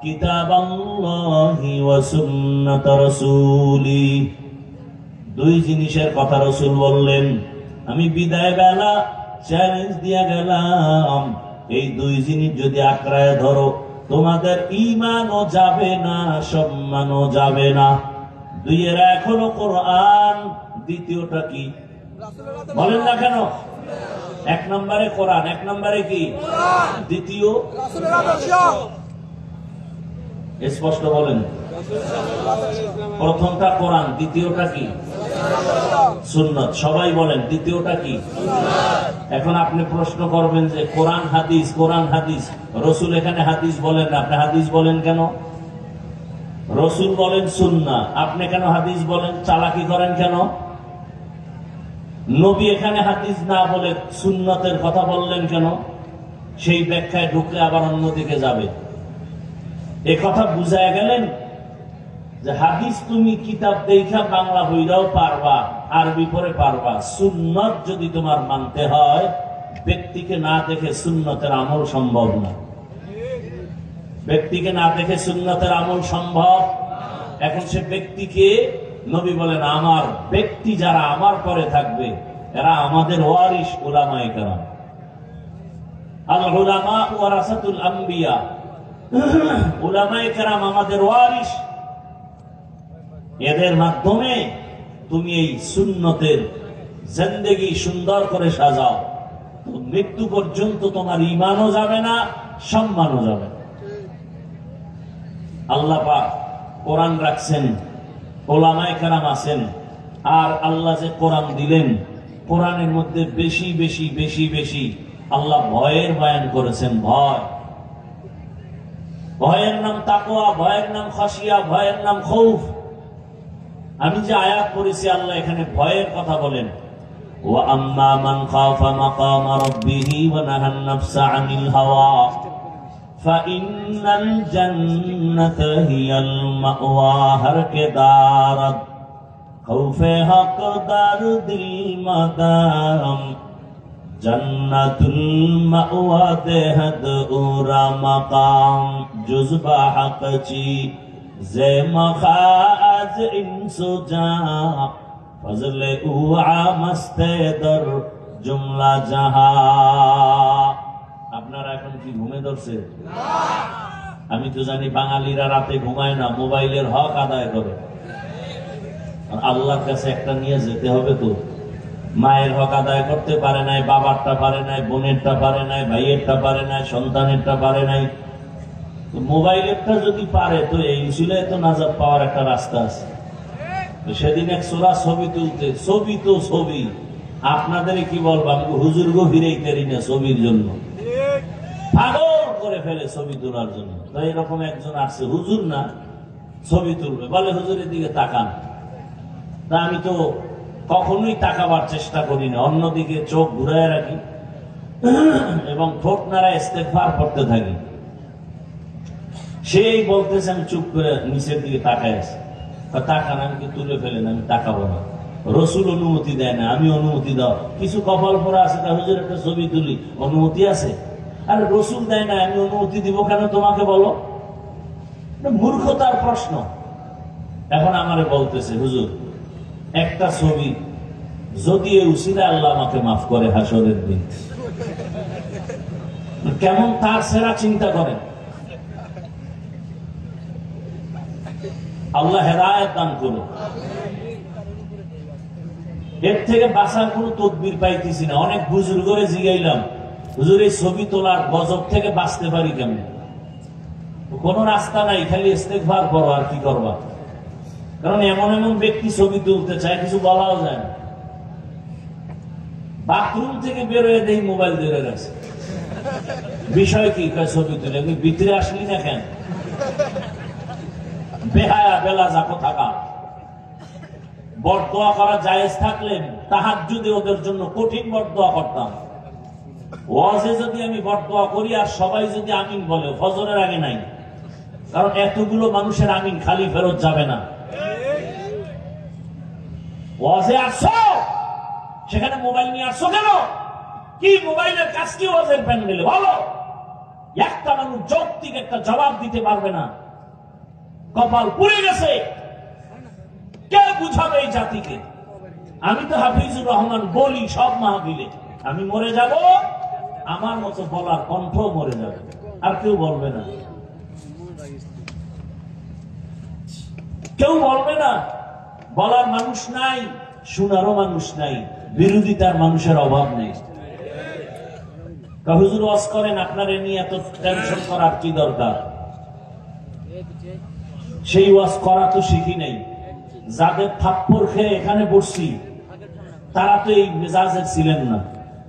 [SPEAKER 1] كتاب الله وسنة رسولي। দুই জিনিসের কথা রসুল বললেন, আমি বিদায় বেলা চ্যালেঞ্জ দিয়া গেলাম, এই দুই জিনিস যদি আঁকড়ায় ধরো তোমাদের ঈমানও যাবে না, সম্মানও যাবে না। দুইয়ের এক হলো কোরআন, দ্বিতীয়টা কি বলেন না কেন? এক নম্বরে কোরআন, এক নম্বরে কি? দ্বিতীয় স্পষ্ট বলেন। প্রথমটা কোরআন, দ্বিতীয়টা কি? সুন্নাত। সবাই বলেন দ্বিতীয়টা কি? এখন আপনি প্রশ্ন করবেন যে কোরআন হাদিস, কোরআন হাদিস, রসুল এখানে হাদিস বলেন না, আপনি হাদিস বলেন কেন? রসুল বলেন সুন্নাহ, আপনি কেন হাদিস বলেন? চালাকি করেন কেন? নবী এখানে হাদিস না বলে সুন্নতের কথা বললেন কেন? সেই ব্যাখ্যায় ঢুকলে আবার অন্যদিকে যাবে। এ কথা বুঝায় গেলেন যে হাদিস তুমি কিতাব দেখা বাংলা বইরাও পারবা, আরবি পড়ে পারবা। সুন্নত যদি তোমার মানতে হয়, ব্যক্তিকে না দেখে সুন্নতের আমল সম্ভব না। ব্যক্তিকে না দেখে সুন্নতের আমল সম্ভব। এখন সে ব্যক্তিকে নবী বলেন, আমার ব্যক্তি যারা আমার পরে থাকবে এরা আমাদের ওয়ারিস উলামায়ে কেরাম। আল উলামা ওয়ারাসাতুল আম্বিয়া, উলামায়ে কেরাম আমাদের ওয়ারিস। এদের মাধ্যমে তুমি এই সুন্নতের জিন্দেগি সুন্দর করে সাজাও, তো মৃত্যু পর্যন্ত তোমার ঈমানও যাবে না, সম্মানও যাবে না। আল্লাহ পাক কোরআন রাখছেন, উলামায়ে কেরাম আছেন, আর আল্লাহ যে কোরআন দিলেন, কোরআনের মধ্যে বেশি বেশি বেশি বেশি আল্লাহ ভয়ের বয়ান করেছেন। ভয়, ভয়ের নাম তাকওয়া, ভয়ের নাম খাশিয়া, ভয়ের নাম খৌফ। আমি যে আয়াত পড়েছি আল্লাহ এখানে ভয়ের কথা বলেন, ওয়া আম্মা মান খাফা মাকাম রাব্বিহি ওয়া নাহান নাফসা আনিল হাওয়া ফাইন্নাল জান্নাতা হিয়াল মাওয়া। हर के दारत খৌফে হকদার দিল মাদাম জন্নাতুল মাওয়া দেহদ উরা মাকাম জুজবা হকচি জে মখাজ ইনসুজা ফজলে উআ মস্তে দর জুমলা জাহা। আপনারা এখন কি ঘুমে ধরছে? আমি তো জানি বাঙালিরা রাতে ঘুমায় না, মোবাইলের হক আদায় করে। আল্লাহর কাছে একটা নিয়ে যেতে হবে তো। মায়ের হক আদায় করতে পারে নাই, বাবারটা পারে নাই, বোনেরটা পারে নাই, ভাইয়েরটা পারে নাই, সন্তানেরটা পারে নাই। মোবাইলেরটা যদি পারে তো এই উসিলায় তো নাজাত পাওয়ার একটা রাস্তা আছে। সেদিন এক সোলা ছবি তুলতে, ছবি তো ছবি, আপনাদের কি বলবো, আমি হুজুর গো ফিরেই পারি না ছবির জন্য, পাগল করে ফেলে ছবি তোলার জন্য। তো এরকম একজন আসছে, হুজুর না, ছবি তুলবে, বলে হুজুরের দিকে তাকান। তা আমি তো কখনোই তাকাবার চেষ্টা করি না, অন্যদিকে চোখ ঘুরায় রাখি এবং ঠোঁট নাড়া ইস্তেগফার করতে থাকি। সেই বলতেছে, আমি চুপ করে নিচের দিকে তাকায় আছি। তাকান, আমি কি তুলে ফেলেন, আমি তাকাবো না। রসুল অনুমতি দেয় না, আমি অনুমতি দাও। কিছু কপাল পরা আছে, তা হুজুর একটা ছবি তুলি, অনুমতি আছে? আরে রসুল দেয় না, আমি অনুমতি দিব কেন তোমাকে বলো? মূর্খতার প্রশ্ন। এখন আমারে বলতেছে, হুজুর একটা ছবি যদি উসিলা আল্লাহ আমাকে মাফ করে হাসরের দিন। কেমন তার সেরা চিন্তা করেন। আল্লাহ হেদায়েত দান করুন। এর থেকে বাঁচার কোন তদবির পাইতেছি না। অনেক বুজুর্গরে জিগাইলাম, হুজুর এই ছবি তোলার গজব থেকে বাঁচতে পারি কেমন? কোন রাস্তা নাই, খালি ইস্তেগফার করো, আর কি করবা? কারণ এমন এমন ব্যক্তি ছবি তুলতে চায়, কিছু বলাও যায় না। বাথরুম থেকে বেরোয় দেই মোবাইল ধরে গেছে, বিষয় কি? ছবি তুলে। আমি ভিতরে আসলি না কেন? বেহায়া বেলা যাকো থাকা। বরদোয়া করা জায়েজ থাকলে তাহাজ্জুদে ওদের জন্য কঠিন বরদোয়া করতাম। ওয়াজে যদি আমি বরদোয়া করি আর সবাই যদি আমিন বলে, ফজরের আগে নাই। কারণ এতগুলো মানুষের আমিন খালি ফেরত যাবে না। ওয়াজে আসছো, সেখানে মোবাইল নিয়ে আসছো কেন? কি মোবাইলের কাজ কি ওয়াজের প্যান্ডেলে? বলো। একটা মানুষ যৌক্তিক একটা জবাব দিতে পারবে না। কপাল পুড়ে গেছে। কে বুঝাবে এই জাতিকে? আমি তো হাফিজুর রহমান বলি সব মাহফিলে, আমি মরে যাব, আমার মতো বলার কণ্ঠ মরে যাবে, আর কেউ বলবে না। কেউ বলবে না। বলার মানুষ নাই, শোনারও মানুষ নাই, বিরোধিতার মানুষের অভাব নেই। হুজুর ওয়াজ করেন, আপনার এ নিয়ে এত টেনশন করার কি দরকার? সেই ওয়াজ করা তো শিখি নাই। যাদের থাপ্পড় খেয়ে এখানে বসছি তারা তো এই মেজাজের ছিলেন না।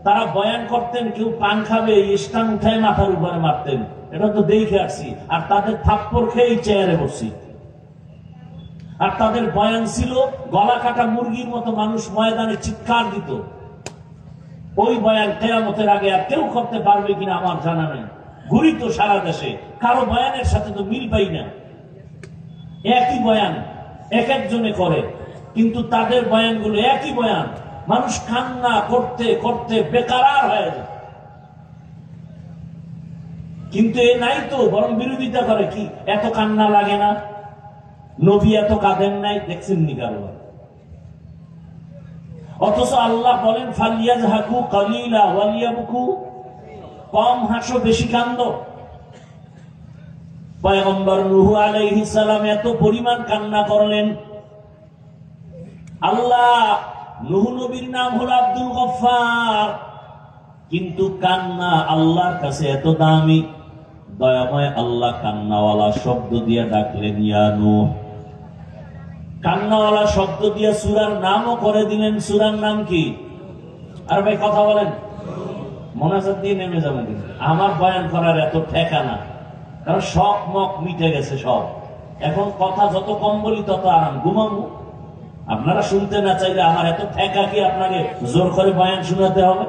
[SPEAKER 1] তারা বয়ান করতেন, কেউ পান খাবে, স্টান উঠায় মাথার উপরে মারতেন, এটা তো দেখে আসছি। আর তাদের থাপ্পড় খেয়ে এই চেয়ারে বসছি। আর তাদের বয়ান ছিল গলা কাটা মুরগির মতো, মানুষ ময়দানে চিৎকার দিত। ওই বয়ান কিয়ামতের আগে আর কেউ করতে পারবে কিনা আমার জানা নেই। ঘুরি তো সারা দেশে, কারো বয়ানের সাথে তো মিল পাই না। একই বয়ান এক একজনে করে, কিন্তু তাদের বয়ানগুলো একই বয়ান। মানুষ কান্না করতে করতে বেকার হয়ে যায়। কিন্তু এ নাই তো, বরং বিরোধিতা করে। কি এত কান্না লাগে না? নবী এত কাঁদেন নাই, দেখছেন নি কারো? অথচ আল্লাহ বলেন ফালিয়াজহাকু কালিলা ওয়ালিয়াবকু, কম হাসো বেশি কান্দো। পয়গম্বর নূহ আলাইহিস সালাম এত পরিমাণ কান্না করলেন। আল্লাহ, নূহ নবীর নাম হলো আব্দুল গফফার, কিন্তু কান্না আল্লাহর কাছে এত দামি। দয়াময় আল্লাহ কান্নাওয়ালা শব্দ দিয়ে ডাকলেন, ইয়া নূহ। কান্নাওয়ালা শব্দ দিয়ে সূরার নামও করে দিলেন। সূরার নাম কি? আর ভাই কথা বলেন, মোনাজাত দিয়ে নেমে যাবেন। আমার বয়ান করার এত ঠেকা না, কারণ শখ মক মিটে গেছে সব। এখন কথা যত কম বলি তত আরাম, ঘুমাবো। আপনারা শুনতে না চাইলে আমার এত ঠেকা কি আপনাকে জোর করে বয়ান শোনাতে হবে?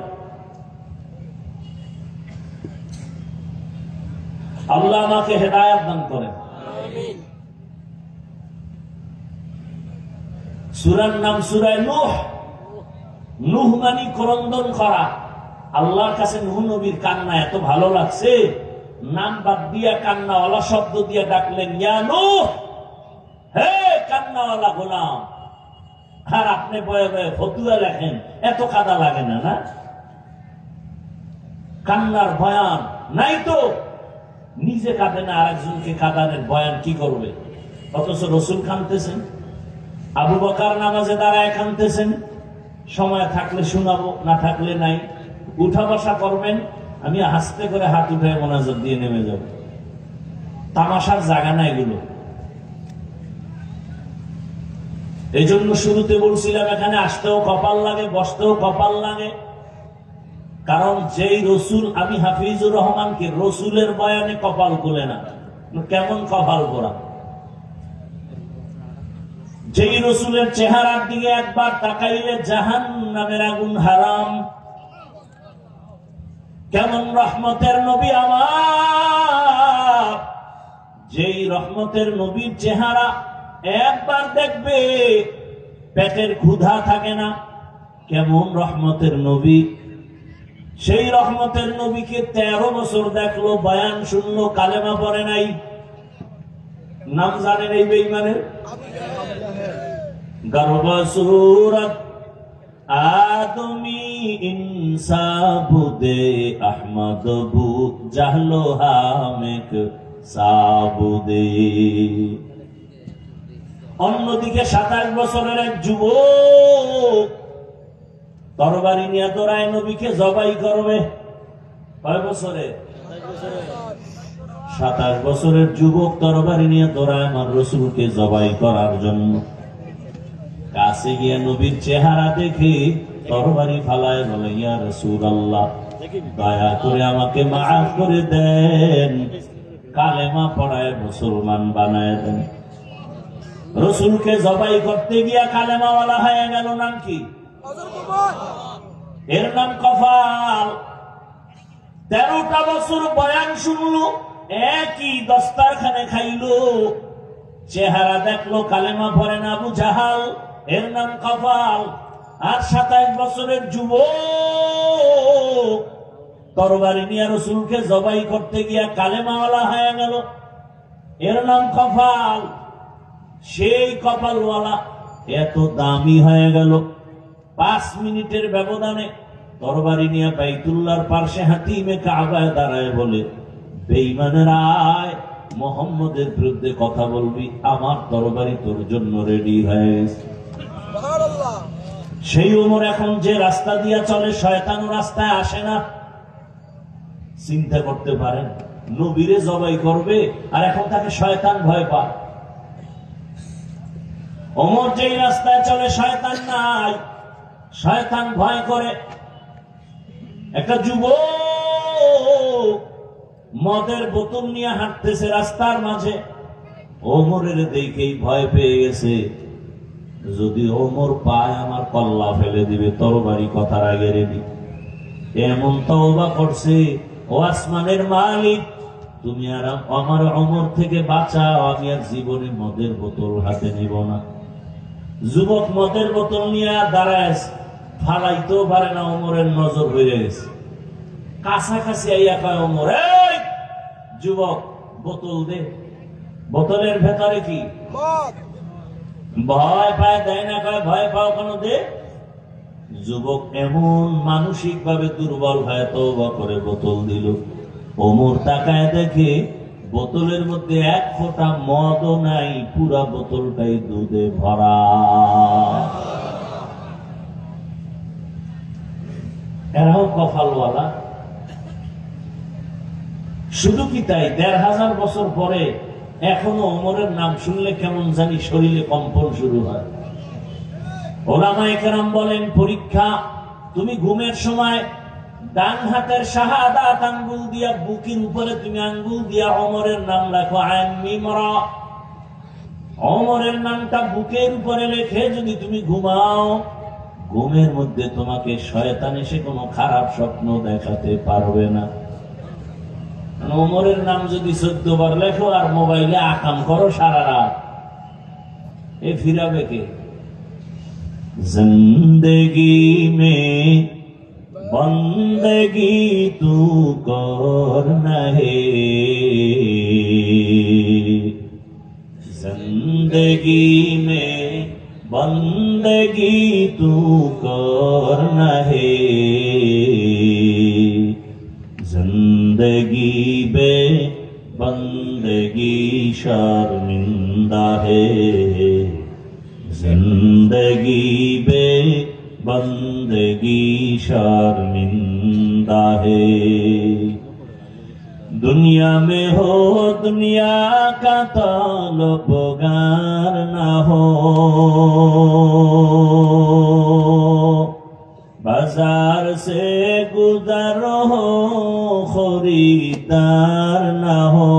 [SPEAKER 1] আল্লাহ আমাকে হেদায়েত দান করেন। সূরার নাম সূরা নূহ। নূহ মানে ক্রন্দন করা। আল্লাহর কাছে নূহ নবীর কান্না এত ভালো লাগছে, নাম বাদ দিয়া কান্নাওয়ালা শব্দ দিয়ে ডাকলেন, ইয়া নূহ, হে কান্নাওয়ালা গোলাম। আর আপনি বয়ে বয়ে ফতুয়া লেখেন, এত কাদা লাগে না? না, কান্নার বয়ান নাই তো, নিজে কাঁদে না, আরেকজনকে কাঁদানের বয়ান কি করবে? অথচ রসুল কাঁদতেছেন, আবু বকর নামাজে দাঁড়ায় কাঁদতেছেন। সময় থাকলে শোনাবো, না থাকলে নাই। উঠা বসা করবেন, আমি হাসতে করে হাত উঠে মোনাজাত দিয়ে নেমে যাব। তামাশার জায়গা না এগুলো। এই জন্য শুরুতে বলছিলাম, এখানে আসতেও কপাল লাগে, বসতেও কপাল লাগে। কারণ যেই রসুল, আমি হাফিজুর রহমানকে রসুলের বয়ানে কপাল খুলে না, কেমন কপাল করা। যেই রসুলের চেহারার দিকে একবার তাকাইলে জাহান্নামের আগুন হারাম। কেমন রহমতের নবী আমার, যেই রহমতের নবীর চেহারা একবার দেখবে পেটের ক্ষুধা থাকে না। কেমন রহমতের নবী, সেই রহমতের নবীকে 13 বছর দেখলো, বয়ান শুনলো, কালেমা পড়ে নাই। নাম জানেন এই বেঈমানের? গর্ব সুরত আদমি ইনসাবুদে আহমদ বু জাহলো হামেক সাবুদে। অন্যদিকে 27 বছরের এক যুবক তরবারি নিয়ে দৌড়ায় নবীকে জবাই করবে। কয় বছরে? 27 বছরের যুবক তরবারি নিয়ে দৌড়ায় আমার রসুলকে জবাই করার জন্য। কাছে গিয়ে নবীর চেহারা দেখে তরবারি ফালায় বলে, ইয়া রাসূলুল্লাহ, দয়া করে আমাকে মাফ করে দেন, কালেমা পড়ায় মুসলমান বানায় দেন। রসুলকে জবাই করতে গিয়া কালেমাওয়ালা হয়ে গেল। নাম কি? এর নাম কফাল। 13টা বছর বয়ান শুনলো, একই দস্তারখানে খাইলো, চেহারা দেখলো কালেমা পড়ে না, আবু জাহাল। এর নাম কফাল। আর 27 বছরের যুবক তরবারি নিয়ে রসুলকে জবাই করতে গিয়া কালেমাওয়ালা হয়ে গেল। এর নাম কফাল। সেই কপালওয়ালা এত দামি হয়ে গেল, 5 মিনিটের ব্যবধানে তরবারি নিয়ে বাইতুল্লাহর পাশে হাতিমে কাবায় দাঁড়ায় বলে, বেঈমানের আয়, মুহাম্মদের বিরুদ্ধে কথা বলবি, আমার তরবারি তোর জন্য রেডি হয়ে গেছে। সেই ওমর এখন যে রাস্তা দিয়া চলে, শয়তান রাস্তায় আসে না। চিন্তা করতে পারেন, নবীরে জবাই করবে আর এখন তাকে শয়তান ভয় পায়। ওমর যেই রাস্তায় চলে শয়তান নাই, শয়তান ভয় করে। একটা যুবক মদের বোতল নিয়ে হাঁটতেছে রাস্তার মাঝে, ওমরের দেখেই ভয় পেয়ে গেছে, যদি ওমর পায় আমার কল্লা ফেলে দিবে, তরবারি কথার আগে রেডি। এমন তওবা করছে, ও আসমানের মালিক, তুমি আর আমার ওমর থেকে বাঁচাও, আমি আর জীবনে মদের বোতল হাতে নিব না। যুবক মদের বোতল নিয়ে দাঁড়ায়, ফালাইতেও পারে না, ওমরের নজর হয়ে গেছে। কাছাকাছি আইয়া কয় ওমর, এই যুবক বোতল দে। বোতলের ভেতরে কি? ভয় পায়, দেয় না, কয় ভয় পাও কেন, দে। যুবক এমন মানসিক ভাবে দুর্বল হয় তওবা করে বোতল দিল। ওমর তাকায় দেখে বোতলের মধ্যে 1 ফোঁটা মদও নাই, পুরা বোতলটাই দুধে ভরা। এরাও কপালওয়ালা। শুধু কি তাই, 1500 বছর পরে এখনো ওমরের নাম শুনলে কেমন জানি শরীরে কম্পন শুরু হয়। ওলামায়ে কেরাম বলেন, পরীক্ষা, তুমি ঘুমের সময় ডান হাতের শাহাদাত আঙ্গুল দিয়া বুকের উপরে তুমি আঙ্গুল দিয়া ওমরের নাম লেখো, আইন মিম রা। ওমরের নামটা বুকের উপরে লেখে যদি তুমি ঘুমাও, ঘুমের মধ্যে তোমাকে শয়তান এসে কোনো খারাপ স্বপ্ন দেখাতে পারবে না। ওমরের নাম যদি 14 বার লেখো আর মোবাইলে আকাম করো সারা রাত, এ ফিরাবে কে? जिंदगी में बंदगी तू करना है, जिंदगी में बंदगी तू करना है, जिंदगी बे बंदगी शर्मिंदा है, जिंदगी बे बंदगी शर्मिंदा है। दुनिया में हो दुनिया का तलबगार ना हो, बाजार से गुजर हो खरीदार ना हो।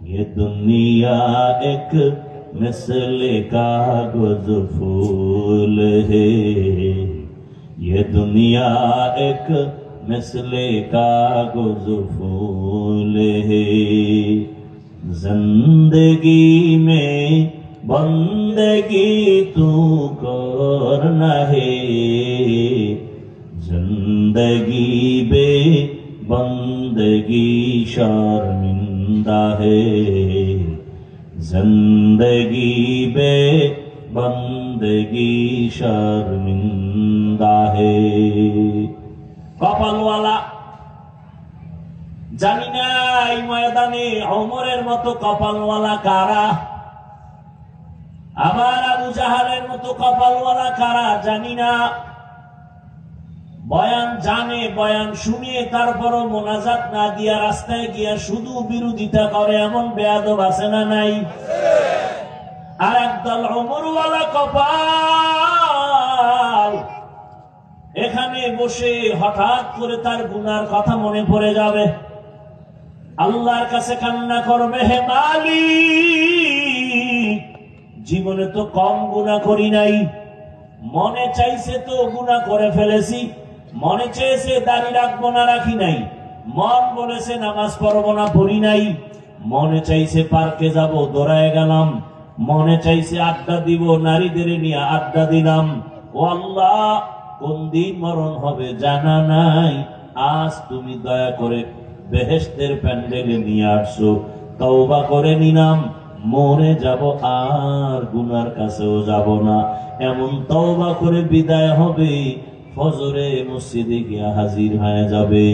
[SPEAKER 1] ये दुनिया एक मिसले कागज फूल है, ये दुनिया एक मिसले कागज फूल है, जिंदगी में बंदगी तू करना है, जिंदगी बे बंदगी शर्मिंदा है, जिंदगी बे बंदगी शर्मिंदा है। কপালওয়ালা জানি না এই ময়দানে ওমরের মতো কপালওয়ালা কারা, আবার আবু জাহালের মতো কপালওয়ালা কারা জানি না। বয়ান জানে, বয়ান শুনিয়ে তারপরও মোনাজাত না দিয়া রাস্তায় গিয়া শুধু বিরোধিতা করে এমন বেয়াদব আছে না নাই? আর একদল ওমরওয়ালা কপাল এখানে বসে হঠাৎ করে তার গুনার কথা মনে পড়ে যাবে, আল্লাহর কাছে কান্না করবে, হে মালিক জীবনে তো কম গুনাহ করি নাই, মনে চাইছে তো গুনাহ করে ফেলেছি, মনে চেয়েছে দাড়ি রাখবো না রাখি নাই, মন বলেছে নামাজ পড়বো না পড়ি নাই, মনে চাইছে পার্কে যাব দৌড়ায় গেলাম, মনে চাইছে আড্ডা দিব নারীদের নিয়ে আড্ডা দিলাম। ও আল্লাহ কোন দিন মরণ হবে জানা নাই, আজ তুমি দয়া করে বেহেশতের প্যান্ডেলে নিয়ে আসছো, তওবা করে নিলাম, মরে যাব আর গুনার কাছেও যাব না, এমন তওবা করে বিদায় হবে, ফজরে মসজিদে গিয়া হাজির হয়ে যাবে।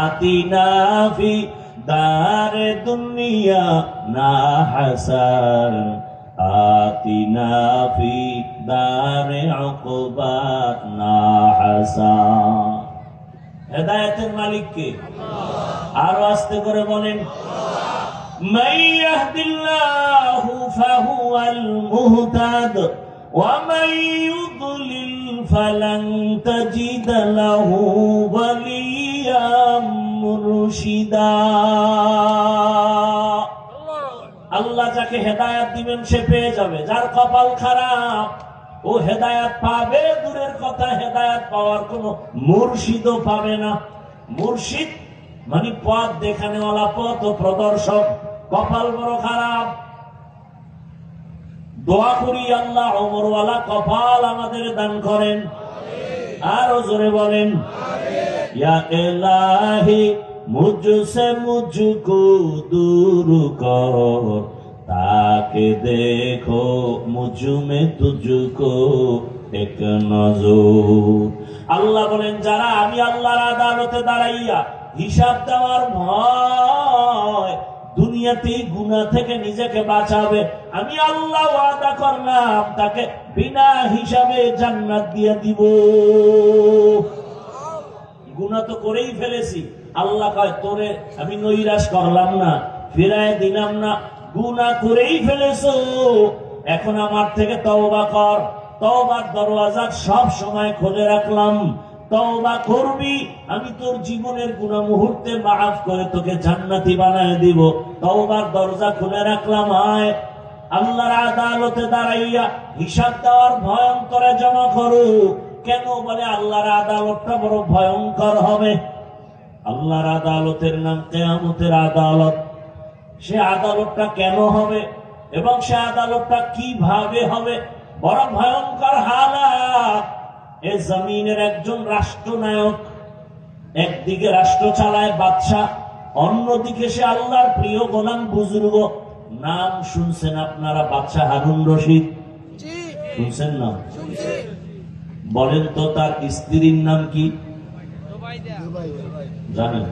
[SPEAKER 1] আতিনা ফি দারে দুনিয়া না হাসান, আতিনা ফি দারে উকবা না হাসান। হেদায়েতের মালিক কে? আরো আস্তে করে বলেন, মান ইয়াহদিল্লাহু ফাহুয়াল মুহতাদ ওয়া মান ইউদ্লিল ফালান তাজিদ লাহু ওয়ালিয়াম মুরশিদা। আল্লাহ যাকে হেদায়েত দিবেন সে পেয়ে যাবে, যার কপাল খারাপ ও হেদায়েত পাবে দূরের কথা, হেদায়েত পাওয়ার কোনো মুর্শিদও পাবে না। মুর্শিদ মানে পথ দেখানেওয়ালা, পথ প্রদর্শক, কপাল বড় খারাপ। দোয়া করি আল্লাহ ওমরওয়ালা কপাল আমাদের দান করেন, আরো জোরে বলেন, ইয়া ইলাহি মুঝসে মুঝকো দূর কর, তাকে দেখো মুঝ মে তুঝকো এক নজর। আল্লাহ বলেন যারা আমি আল্লাহর আদালতে দাঁড়াইয়া হিসাব দেওয়ার ভয় দুনিয়াতেই গুনাহ থেকে নিজেকে বাঁচাবে, আমি আল্লাহ ওয়াদা করলাম তাকে বিনা হিসাবে জান্নাত দিয়ে দিব। গুনাহ তো করেই ফেলেছি, আল্লাহ কয় তোরে আমি নৈরাশ করলাম না, ফিরায় দিলাম না, গুনাহ করেই ফেলেছো, এখন আমার থেকে তওবা কর, তওবার দরওয়াজা সব সময় খুলে রাখলাম, তওবা করবি আমি তোর জীবনের গুনাহ মুহূর্তে মাফ করে তোকে জান্নাতি বানায় দিব, তওবার দরজা খুলে রাখলাম। আয় আল্লাহর আদালতে দাঁড়াইয়া হিসাব দেওয়ার ভয় অন্তরে জমা করো। কেন বলে আল্লাহর আদালতটা বড় ভয়ঙ্কর হবে। আল্লাহর আদালতের নাম কিয়ামতের আদালত। সে আদালতটা কেন হবে? এবং সে আদালতটা কিভাবে হবে, বড় ভয়ঙ্কর হালাত। এ জমিনের একজন রাষ্ট্রনায়ক, একদিকে রাষ্ট্র চালায় বাদশাহ, অন্যদিকে সে আল্লাহর প্রিয় গোলাম বুজুর্গ। নাম শুনছেন আপনারা বাদশাহ হারুন রশিদ? শুনছেন না? বলেন তো তার স্ত্রীর নাম কি জানেন?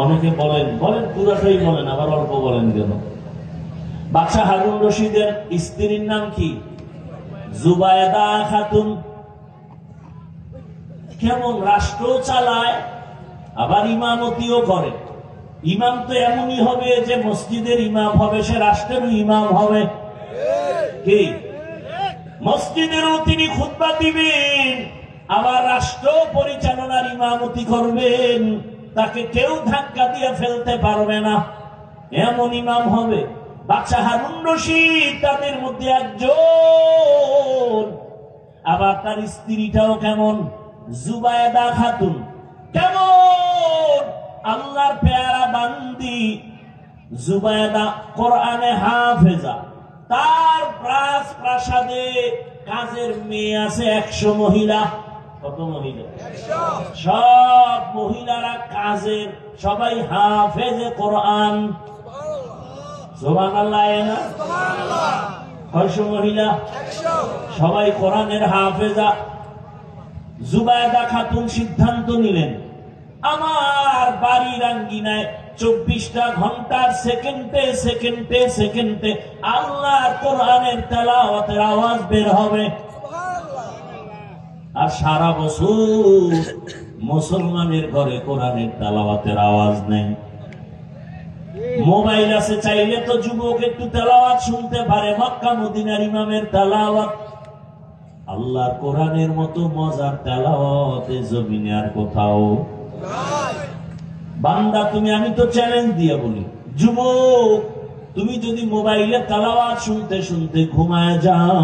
[SPEAKER 1] অনেকে বলেন পুরাটাই বলেন, আবার অল্প বলেন কেন? বাদশাহ হারুন রশিদের স্ত্রীর নাম কি? জুবায়দা খাতুন। কেমন রাষ্ট্র চালায়, আবার ইমামতিও করে। ইমাম তো এমনই হবে যে মসজিদের ইমাম হবে, সে রাষ্ট্রেরও ইমাম হবে। কি মসজিদেরও তিনি খুতবা দিবেন, আবার রাষ্ট্র পরিচালনার ইমামতি করবেন। তাকে কেউ ধাক্কা দিয়ে ফেলতে পারবে না, এমন ইমাম হবে বাদশাহ হারুন রশিদ তাদের মধ্যে একজন। আবার তার স্ত্রীটাও কেমন? জুবায়দা খাতুন। কেমন? আল্লাহর পেয়ারা বান্দি জুবায়দা, কোরআনে হাফেজা। তার প্রাসাদে কাজের মেয়ে আছে 100 মহিলা। কত মহিলা? সব মহিলারা কাজের, সবাই হাফেজে কোরআন। সুবহানাল্লাহ। না 100 মহিলা, সবাই কোরআনের হাফেজা। জুবায়দা খাতুন সিদ্ধান্ত নিলেন, আমার বাড়ির আঙ্গিনায় 24টা ঘন্টার সেকেন্ডে সেকেন্ডে সেকেন্ডে আল্লাহর কোরআনের তেলাওয়াতের আওয়াজ বের হবে। আর সারা বছর মুসলমানের ঘরে কোরআনের তেলাওয়াতের আওয়াজ নেই। মোবাইল আছে, চাইলে তো যুবক একটু তেলাওয়াত শুনতে পারে, মক্কা মদিনার ইমামের তেলাওয়াত। আল্লাহর কোরআনের মতো মজার তেলাওয়াত জমিনে আর কোথাও। বান্দা তুমি, আমি তো চ্যালেঞ্জ দিয়ে বলি, যুবক তুমি যদি মোবাইলে তেলাওয়াত শুনতে শুনতে ঘুমায় যাও,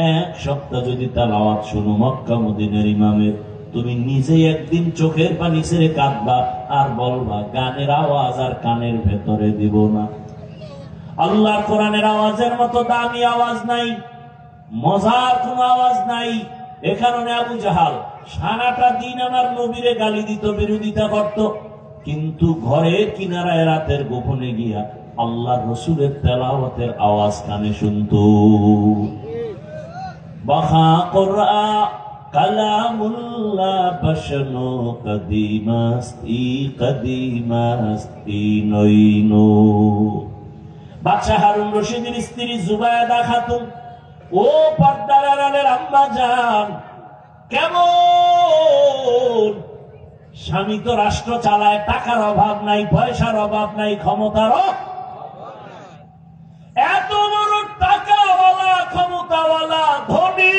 [SPEAKER 1] 1 সপ্তাহ যদি তেলাওয়াত শুনো মক্কা মদিনার ইমামের, তুমি নিজেই একদিন চোখের পানি ছেড়ে কাঁদবা আর বলবা গানের আওয়াজ আর কানের ভেতরে দিব না। আল্লাহর কোরআনের আওয়াজের মতো দামি আওয়াজ নাই, মজার কোন আওয়াজ নাই। এ কারণে আবু জাহাল সারাটা দিন আমার নবীরে গালি দিত, বিরোধিতা করত, কিন্তু ঘরের কিনারায় রাতের গোপনে গিয়া আল্লাহ রসুলের তেলাওয়াতের আওয়াজ কানে শুনত। বাহা কোরআ কালামুল্লাহ বশনো কদিমাস্তি কদিমাস্তি নইনো। বাদশাহ হারুন রশিদের স্ত্রী জুবায়দা খাতুন, ও পর্দার আড়ালের আম্মা জান, কেমন? স্বামী তো রাষ্ট্র চালায়, টাকার অভাব নাই, পয়সার অভাব নাই, ক্ষমতারও এত বড় টাকাওয়ালা ক্ষমতাওয়ালা ধনী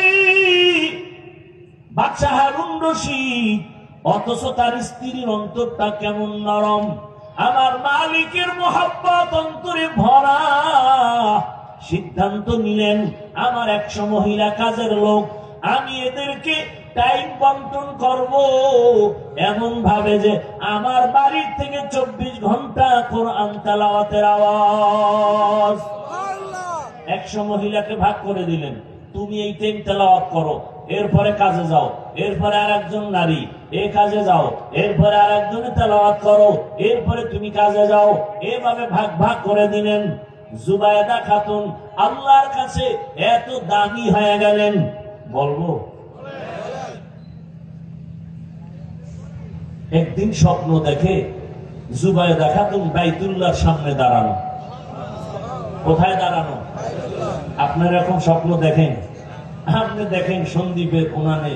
[SPEAKER 1] বাদশাহ হারুন রশিদ, অথচ তার স্ত্রীর অন্তরটা কেমন নরম। আমার মালিকের মোহাব্বত অন্তরে ভরা। সিদ্ধান্ত নিলেন, আমার 100 মহিলা কাজের লোক, আমি এদেরকে টাইম বন্টন করব এমন ভাবে যে আমার বাড়ির থেকে 24 ঘন্টা কোরআন তেলাওয়াতের আওয়াজ। 100 মহিলাকে ভাগ করে দিলেন, তুমি এই টাইম তেলাওয়াত করো, এরপরে কাজে যাও, এরপরে আর একজন নারী এই কাজে যাও, এরপরে আর একজনে তেলাওয়াত করো, এরপরে তুমি কাজে যাও। এভাবে ভাগ ভাগ করে দিলেন। জুবায়দা খাতুন আল্লাহর কাছে এত দামি হয়ে গেলেন, বলবো একদিন স্বপ্ন দেখে জুবায়দা খাতুন বাইতুল্লাহর সামনে দাঁড়ানো। কোথায় দাঁড়ানো? আপনারা এখন স্বপ্ন দেখেন, আপনি দেখেন সন্দ্বীপের কোনানে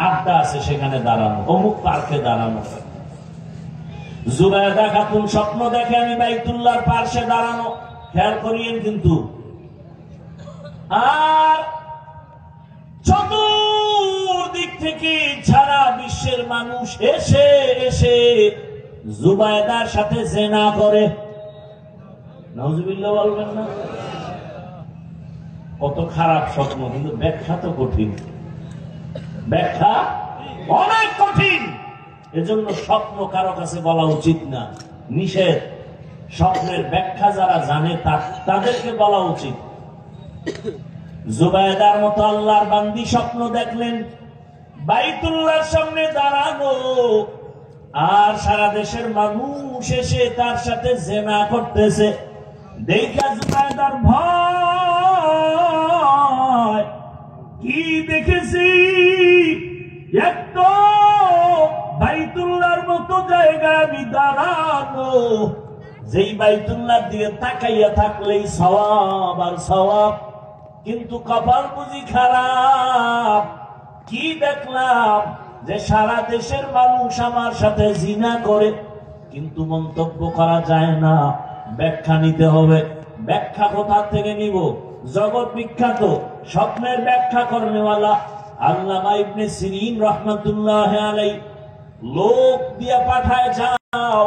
[SPEAKER 1] আড্ডা আছে, সেখানে দাঁড়ানো, অমুক পার্কে দাঁড়ানো। জুবায়দা খাতুন স্বপ্ন দেখে আমি বাইতুল্লাহর পার্শ্বে দাঁড়ানো। খেয়াল করিয়েন কিন্তু, আর চতুর্দিক থেকে সারা বিশ্বের মানুষ এসে এসে জুবায়দার সাথে জেনা করে। নাউজুবিল্লাহ বলবেন না? কত খারাপ স্বপ্ন, কিন্তু ব্যাখ্যা তো কঠিন, ব্যাখ্যা অনেক কঠিন। এজন্য স্বপ্ন কারো কাছে বলা উচিত না, নিষেধ। স্বপ্নের ব্যাখ্যা যারা জানে তাদেরকে বলা উচিত। জুবায়দার মতো আল্লাহর বান্দি স্বপ্ন দেখলেন বাইতুল্লাহর সামনে দাঁড়ানো, আর সারা দেশের মানুষ এসে তার সাথে জিনা করতেছে। দেখা জুবায়দার ভয়, কি দেখেছি, একদম বাইতুল্লাহর মতো জায়গায় আমি দাঁড়ানো, যেই বাইতুল্লাহর দিকে তাকাইয়া থাকলেই সওয়াব আর সওয়াব, কিন্তু কপাল বুঝি খারাপ। কি দেখলাম যে সারা দেশের মানুষ আমার সাথে জিনা করে, কিন্তু মন্তব্য করা যায় না, ব্যাখ্যা নিতে হবে। ব্যাখ্যা কোথা থেকে নিব? জগৎ বিখ্যাত স্বপ্নের ব্যাখ্যা করনেওয়ালা আল্লামা ইবনে সিরিন রাহমাতুল্লাহ আলাইহি লোক দিয়ে পাঠায়, যাও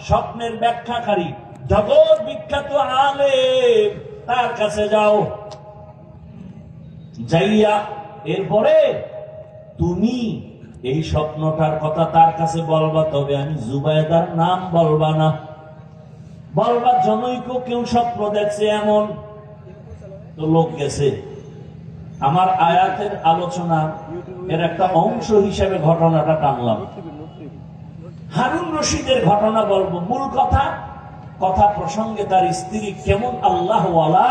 [SPEAKER 1] স্বপ্নের ব্যাখ্যাকারী জগৎ বিখ্যাত আলেম তার কাছে যাও, যাইয়া এরপরে তুমি এই স্বপ্নটার কথা তার কাছে বলবা, তবে আমি জুবায়দার নাম বলবা না, বলবা জনৈক কেউ স্বপ্ন দেখছে এমন। তো লোক গেছে। আমার আয়াতের আলোচনা এর একটা অংশ হিসেবে ঘটনাটা টানলাম। হারুন রশিদের ঘটনা বলবো। মূল কথা প্রসঙ্গে তার স্ত্রী কেমন আল্লাহওয়ালা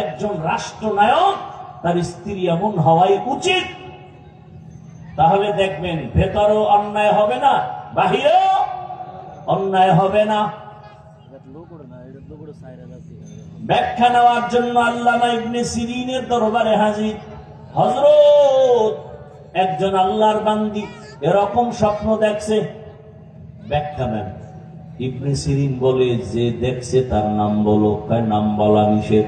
[SPEAKER 1] একজন রাষ্ট্রনায়ক, তার স্ত্রী এমন হওয়াই উচিত। তাহলে দেখবেন ভেতরেও অন্যায় হবে না, বাহিরেও অন্যায় হবে না। ব্যাখ্যা নেওয়ার জন্য আল্লামা ইবনে সিরিনের দরবারে হাজির। হযরত একজন আল্লাহর বান্দি এরকম স্বপ্ন দেখছে, ব্যাখ্যা নেন। ইবনে সিরিন বলে, যে দেখছে তার নাম বলো। তাই নাম বলা নিষেধ।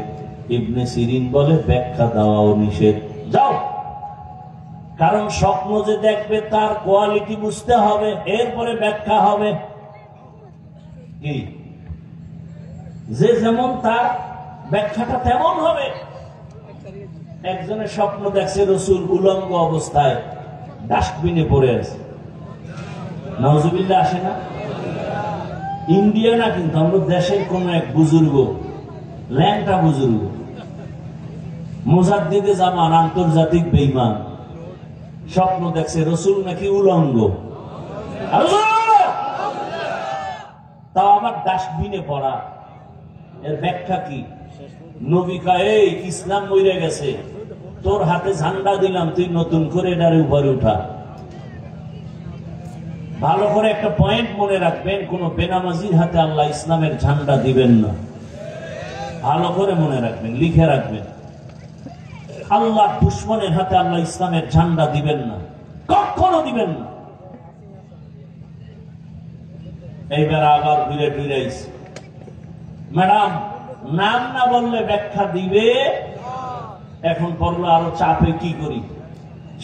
[SPEAKER 1] ইবনে সিরিন বলে, ব্যাখ্যা দেওয়াও নিষেধ। যাও, কারণ স্বপ্ন যে দেখবে তার কোয়ালিটি বুঝতে হবে, এরপরে ব্যাখ্যা হবে। কি যে যেমন তার ব্যাখ্যাটা তেমন হবে। একজনের স্বপ্ন দেখছে রাসূল উলঙ্গ অবস্থায় ডাস্টবিনে পড়ে আছে। নাউজুবিল্লাহ আসে না? ইন্ডিয়া না, কিন্তু আমরা দেশের কোন এক বুজুর্গ, ল্যাংটা বুজুর্গ, মুজাদ্দিদে জামান, আন্তর্জাতিক বেঈমান, স্বপ্ন দেখছে রাসূল নাকি উলঙ্গ, তাও আবার ডাস্টবিনে পড়া। এর ব্যাখ্যা কি? নবী কয়, এই ইসলাম মরে গেছে, তোর হাতে ঝান্ডা দিলাম, তুই নতুন করে এটার উপরে উঠা। ভালো করে একটা পয়েন্ট মনে রাখবেন, কোন বেনামাজির হাতে আল্লাহ ইসলামের ঝান্ডা দিবেন না। ভালো করে মনে রাখবেন, লিখে রাখবেন, আল্লাহ দুশ্মনের হাতে আল্লাহ ইসলামের ঝান্ডা দিবেন না, কখনো দিবেন না। এইবার আবার ঘুরে ফিরে আইছে। ম্যাডাম নাম না বললে ব্যাখ্যা দিবে, এখন পড়লো আরো চাপে। কি করি?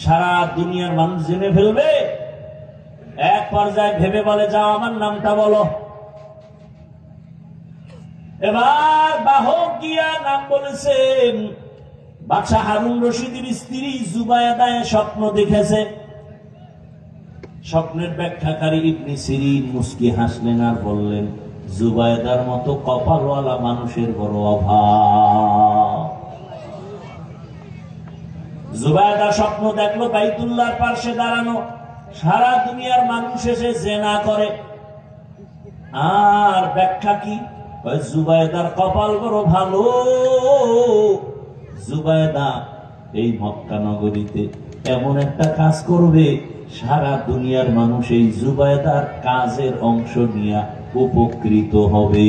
[SPEAKER 1] সারা দুনিয়ার মানুষ জেনে ফেলবে। এক পর্যায়ে ভেবে বলে, যাও আমার নামটা বলো। এবার বাহক গিয়া নাম বলেছেন। বাদশাহ হারুন রশিদের স্ত্রী জুবায়দা স্বপ্ন দেখেছে। স্বপ্নের ব্যাখ্যাকারী ইবনে সিরিন মুস্কি হাসলেন আর বললেন, জুবায়দার মতো কপালওয়ালা মানুষের বড় অভাব। জুবায়দা স্বপ্ন দেখলো বাইতুল্লাহর পাশে দাঁড়ানো, সারা দুনিয়ার মানুষ এসে জিনা করে। আর ব্যাখ্যা কি? জুবায়দার কপাল বড় ভালো। জুবায়দা এই মক্কা নগরীতে এমন একটা কাজ করবে, সারা দুনিয়ার মানুষ এই জুবায়দার কাজের অংশ নিয়ে উপকৃত হবে।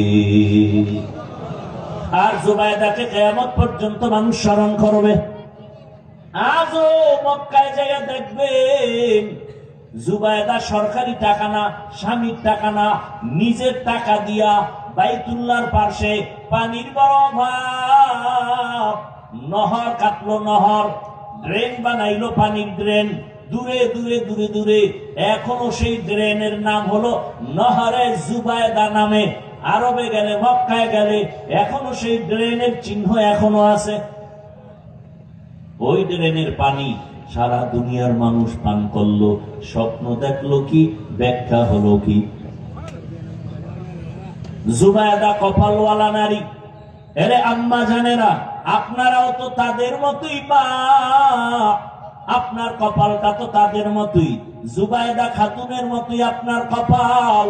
[SPEAKER 1] আর জুবায়দাকে কিয়ামত পর্যন্ত মানুষ স্মরণ করবে। আজও মক্কায় জায়গা দেখবেন, জুবায়দা সরকারি টাকা না, স্বামীর টাকা না, নিজের টাকা দিয়া বাইতুল্লাহর পাশে পানির বড় অভাব, নহর কাটলো, নহর ড্রেন বানাইলো, পানির ড্রেন দূরে দূরে দূরে দূরে। এখনো সেই ড্রেনের নাম হলো নহরে জুবায়দা নামে। আরবে গেলে, মক্কায় গেলে এখনো সেই ড্রেনের চিহ্ন এখনো আছে। ওই ড্রেনের পানি সারা দুনিয়ার মানুষ পান করলো। স্বপ্ন দেখলো কি, ব্যাখ্যা হলো কি? জুবায়দা কপালওয়ালা নারী। এরে আম্মা জানেরা, আপনারাও তো তাদের মতোই মা, আপনার কপালটা তো তাদের মতোই, জুবায়দা খাতুনের মতোই আপনার কপাল।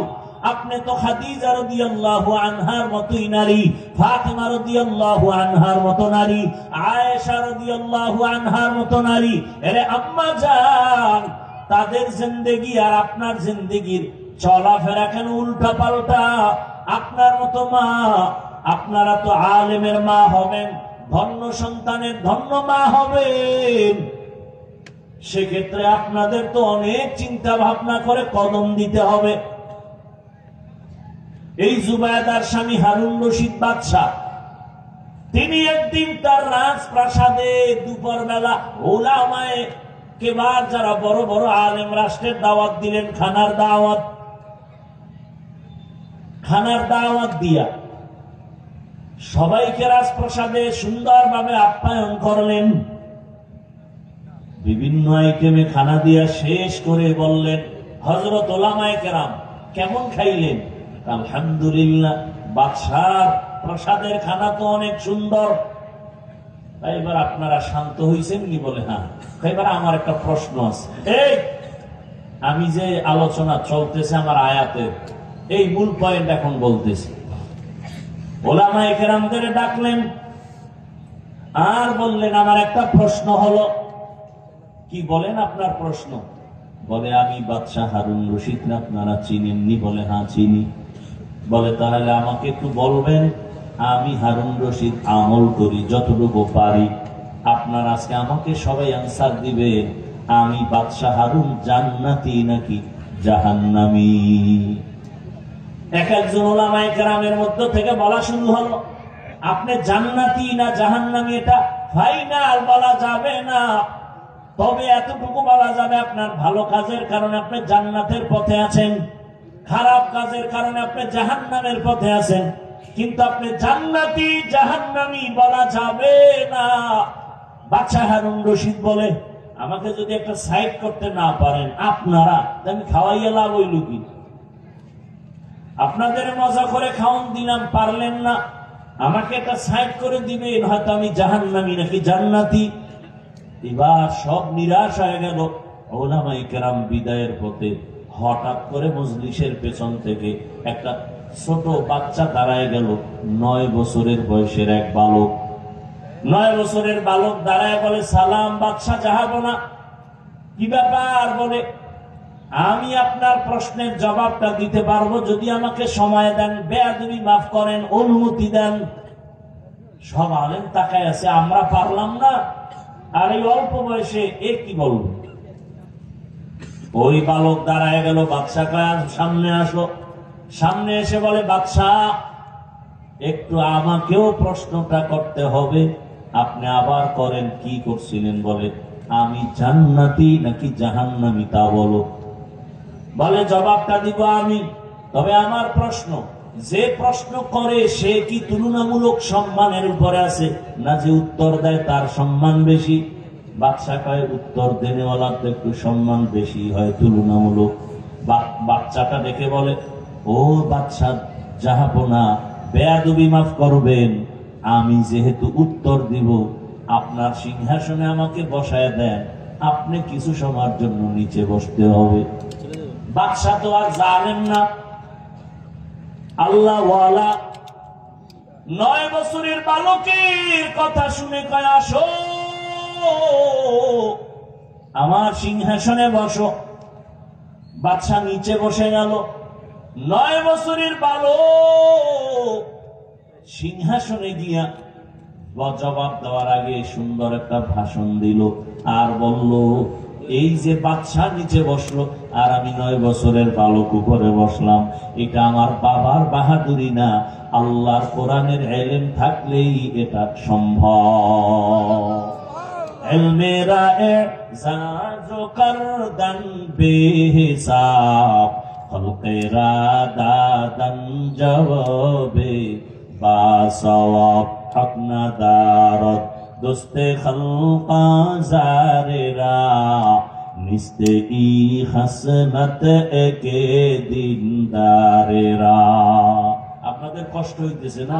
[SPEAKER 1] আপনি তো খাদিজা রাদিয়াল্লাহু আনহার মতোই নারী, ফাতিমা রাদিয়াল্লাহু আনহার মতো নারী, আয়েশা রাদিয়াল্লাহু আনহার মতো নারী। এরে আম্মা জান, তাদের জিন্দেগি আর আপনার জিন্দেগির চলাফেরা কেন উল্টা পাল্টা? আপনার মতো মা, আপনারা তো আলেমের মা হবেন, ধন্য সন্তানের ধন্য মা হবেন। সেক্ষেত্রে আপনাদের তো অনেক চিন্তা ভাবনা করে কদম দিতে হবে। এই জুবায়দার স্বামী হারুন রশিদ বাদশাহ, তিনি একদিন তার রাজপ্রাসাদে দুপুর বেলা ওলামায়ে কেবার যারা বড় বড় আলেম রাষ্ট্রের দাওয়াত দিলেন, খানার দাওয়াত দিয়া সবাইকে রাজপ্রাসাদে সুন্দরভাবে আপ্যায়ন করলেন। বিভিন্ন আইটেমে খানা দিয়া শেষ করে বললেন, হযরত ওলামায়ে কেরাম কেমন খাইলেন? আলহামদুলিল্লাহ, বাদশার প্রসাদের খানা তো অনেক সুন্দর। তাই এবার আপনারা শান্ত হইছেন নি? বলে হ্যাঁ। এবার আমার একটা প্রশ্ন আছে, এই আমি যে আলোচনা চলতেছে আমার আয়াতের এই মূল পয়েন্ট এখন বলতেছি। ওলামায়ে কেরামদের ডাকলেন আর বললেন, আমার একটা প্রশ্ন হলো। কি বলেন আপনার প্রশ্ন? বলে, আমি বাদশাহ হারুন রশিদ আপনারা চিনেননি? বলে হ্যাঁ চিনি। বলে তাহলে আমাকে একটু বলবেন, আমি হারুন রশিদ আমল করি যতটুকু পারি, আপনার আজকে আমাকে সবাই আনসার দিবে, আমি বাদশাহ হারুন জান্নাতি নাকি জাহান্নামী? এক একজন ওলামায়ে কেরামের মধ্য থেকে বলা শুরু হলো, আপনি জান্নাতি না জাহান্নামী এটা ফাইনাল বলা যাবে না, তবে এতটুকু বলা যাবে আপনার ভালো কাজের কারণে আপনি জান্নাতের পথে আছেন, খারাপ কাজের কারণে আপনি জাহান্নামের পথে আছেন, কিন্তু আপনি জান্নাতি জাহান্নামী বলা যাবে না। বাদশাহ হারুন রশিদ বলে, আমাকে যদি একটা সাইড করতে না পারেন আপনারা, আমি খাওয়াইয়া লাভ হইল কি? আপনাদের মজা করে খাওয়ান দিলাম, পারলেন না, আমাকে একটা সাইড করে দিবেন, হয়তো আমি জাহান্নামী নাকি জান্নাতি। এবার সব নিরাশ হয়ে গেল। ওলামায়ে কেরাম বিদায়ের পথে হঠাৎ করে মজলিসের পেছন থেকে একটা ছোট বাচ্চা দাঁড়ায় গেল, 9 বছরের বয়সের এক বালক। 9 বছরের বালক দাঁড়ায় বলে, সালাম বাদশাহ জাহাপনা। কি ব্যাপার? বলে, আমি আপনার প্রশ্নের জবাবটা দিতে পারবো যদি আমাকে সময় দেন, বেয়াদবি মাফ করেন, অনুমতি দেন। সব আলেম তাকায় আছে, আমরা পারলাম না, আর এই অল্প বয়সে এ কি বলবো? ওই বালক দাঁড়ায় গেল, বাদশাহ সামনে আসো। সামনে এসে বলে, বাদশাহ একটু আমাকেও প্রশ্নটা করতে হবে। আপনি আবার করেন। কি করছিলেন? বলে, আমি জান্নাতি নাকি জাহান্নামী তা বলো। বলে, জবাবটা দিব আমি, তবে আমার প্রশ্ন, যে প্রশ্ন করে সে কি তুলনামূলক সম্মানের উপরে আছে, না যে উত্তর দেয় তার সম্মান বেশি? বাদশাহ কয়, উত্তর দেনেওয়ালার তো একটু সম্মান বেশি হয় তুলনামূলক। বাচ্চাটা দেখে বলে, ও বাদশাহ জাহাপনা, বেয়াদবি মাফ করবেন, আমি যেহেতু উত্তর দিব, আপনার সিংহাসনে আমাকে বসায় দেন, আপনি কিছু সময়ের জন্য নিচে বসতে হবে। বাদশাহ তো আর জানেন না, আল্লাহ ওয়ালা। 9 বছরের বালকের কথা শুনে কয়, আসো আমার সিংহাসনে বসো। বাদশাহ নিচে বসে গেল। 9 বছরের বালক সিংহাসনে গিয়া জবাব দেওয়ার আগে সুন্দর একটা ভাষণ দিল আর বলল, এই যে বাদশাহ নিচে বসলো আর আমি 9 বছরের বালক উপরে বসলাম, এটা আমার বাবার বাহাদুরি না, আল্লাহর কোরআনের ইলম থাকলেই এটা সম্ভব। ইলমেরা এজাজো করদান বেহিসাব, খলকেরা দাদান জবাবে বাসওয়াব, হক না দারত দোস্তে খলকা জারেরা, নিস্তে ই হাসনাত একে দিনদারেরা। আপনাদের আপনাদের কষ্ট হইতেছে না?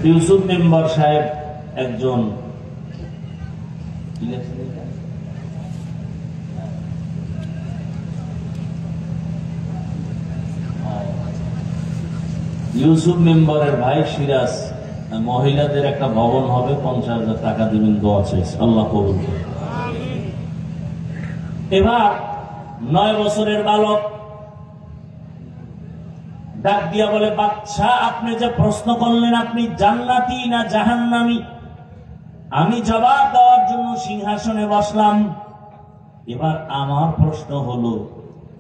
[SPEAKER 1] ইউসুফ মেম্বার সাহেব একজন ইউসুফ মেম্বারের ভাই সিরাজ মহিলাদের একটা ভবন হবে, 50,000 টাকা দিবেন, দোয়া চাইছে, আল্লাহ কবুল করুন। এবার 9 বছরের বালক ডাক দিয়া বলে, বাচ্চা আপনি যে প্রশ্ন করলেন আপনি জান্নাতি না জাহান্নামী, আমি জবাব দেওয়ার জন্য সিংহাসনে বসলাম। এবার আমার প্রশ্ন হলো,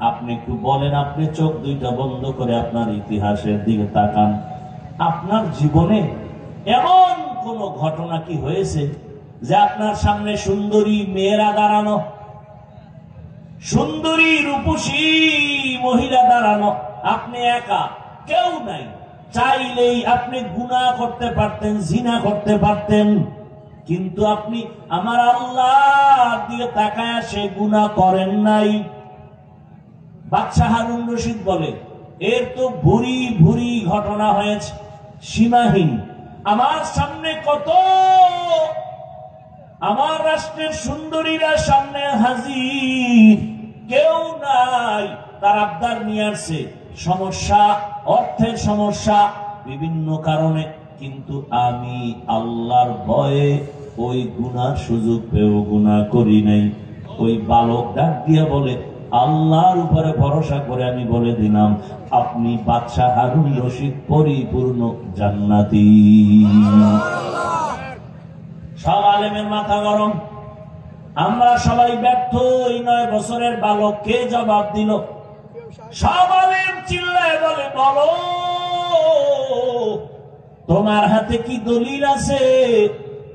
[SPEAKER 1] আপনি একটু বলেন, আপনি চোখ দুইটা বন্ধ করে আপনার ইতিহাসের দিকে তাকান, আপনার জীবনে এমন কোন ঘটনা কি হয়েছে যে আপনার সামনে সুন্দরী মেয়েরা দাঁড়ানো, সুন্দরী রূপসী মহিলা দাঁড়ানো, আপনি একা, কেউ নাই, চাইলেই আপনি গুনাহ করতে পারতেন, জিনা করতে পারতেন, কিন্তু আপনি আমার আল্লাহর দিকে তাকায় সে গুনাহ করেন নাই। বাদশাহ হারুন রশিদ বলে, এর তো ভুরি ভুরি ঘটনা হয়েছে, সীমাহীন। আমার সামনে কত আমার রাষ্ট্রের সুন্দরীরা সামনে হাজির, কেউ নাই, তার আবদার নিয়ে আসছে, সমস্যা, অর্থের সমস্যা, বিভিন্ন কারণে, কিন্তু আমি আল্লাহর ভয়ে ওই গুনার সুযোগ পেয়েও গুনাহ করি নাই। ওই বালক ডাক দিয়া বলে, আল্লাহর উপরে ভরসা করে আমি বলে দিলাম, আপনি বাদশাহ হারুন রশিদ পরিপূর্ণ জান্নাতি। সব আলেমের মাথা গরম, আমরা সবাই ব্যর্থ। এই 9 বছরের বালককে জবাব দিল। সব আলেম চিল্লায় বলে, বলো তোমার হাতে কি দলিল আছে?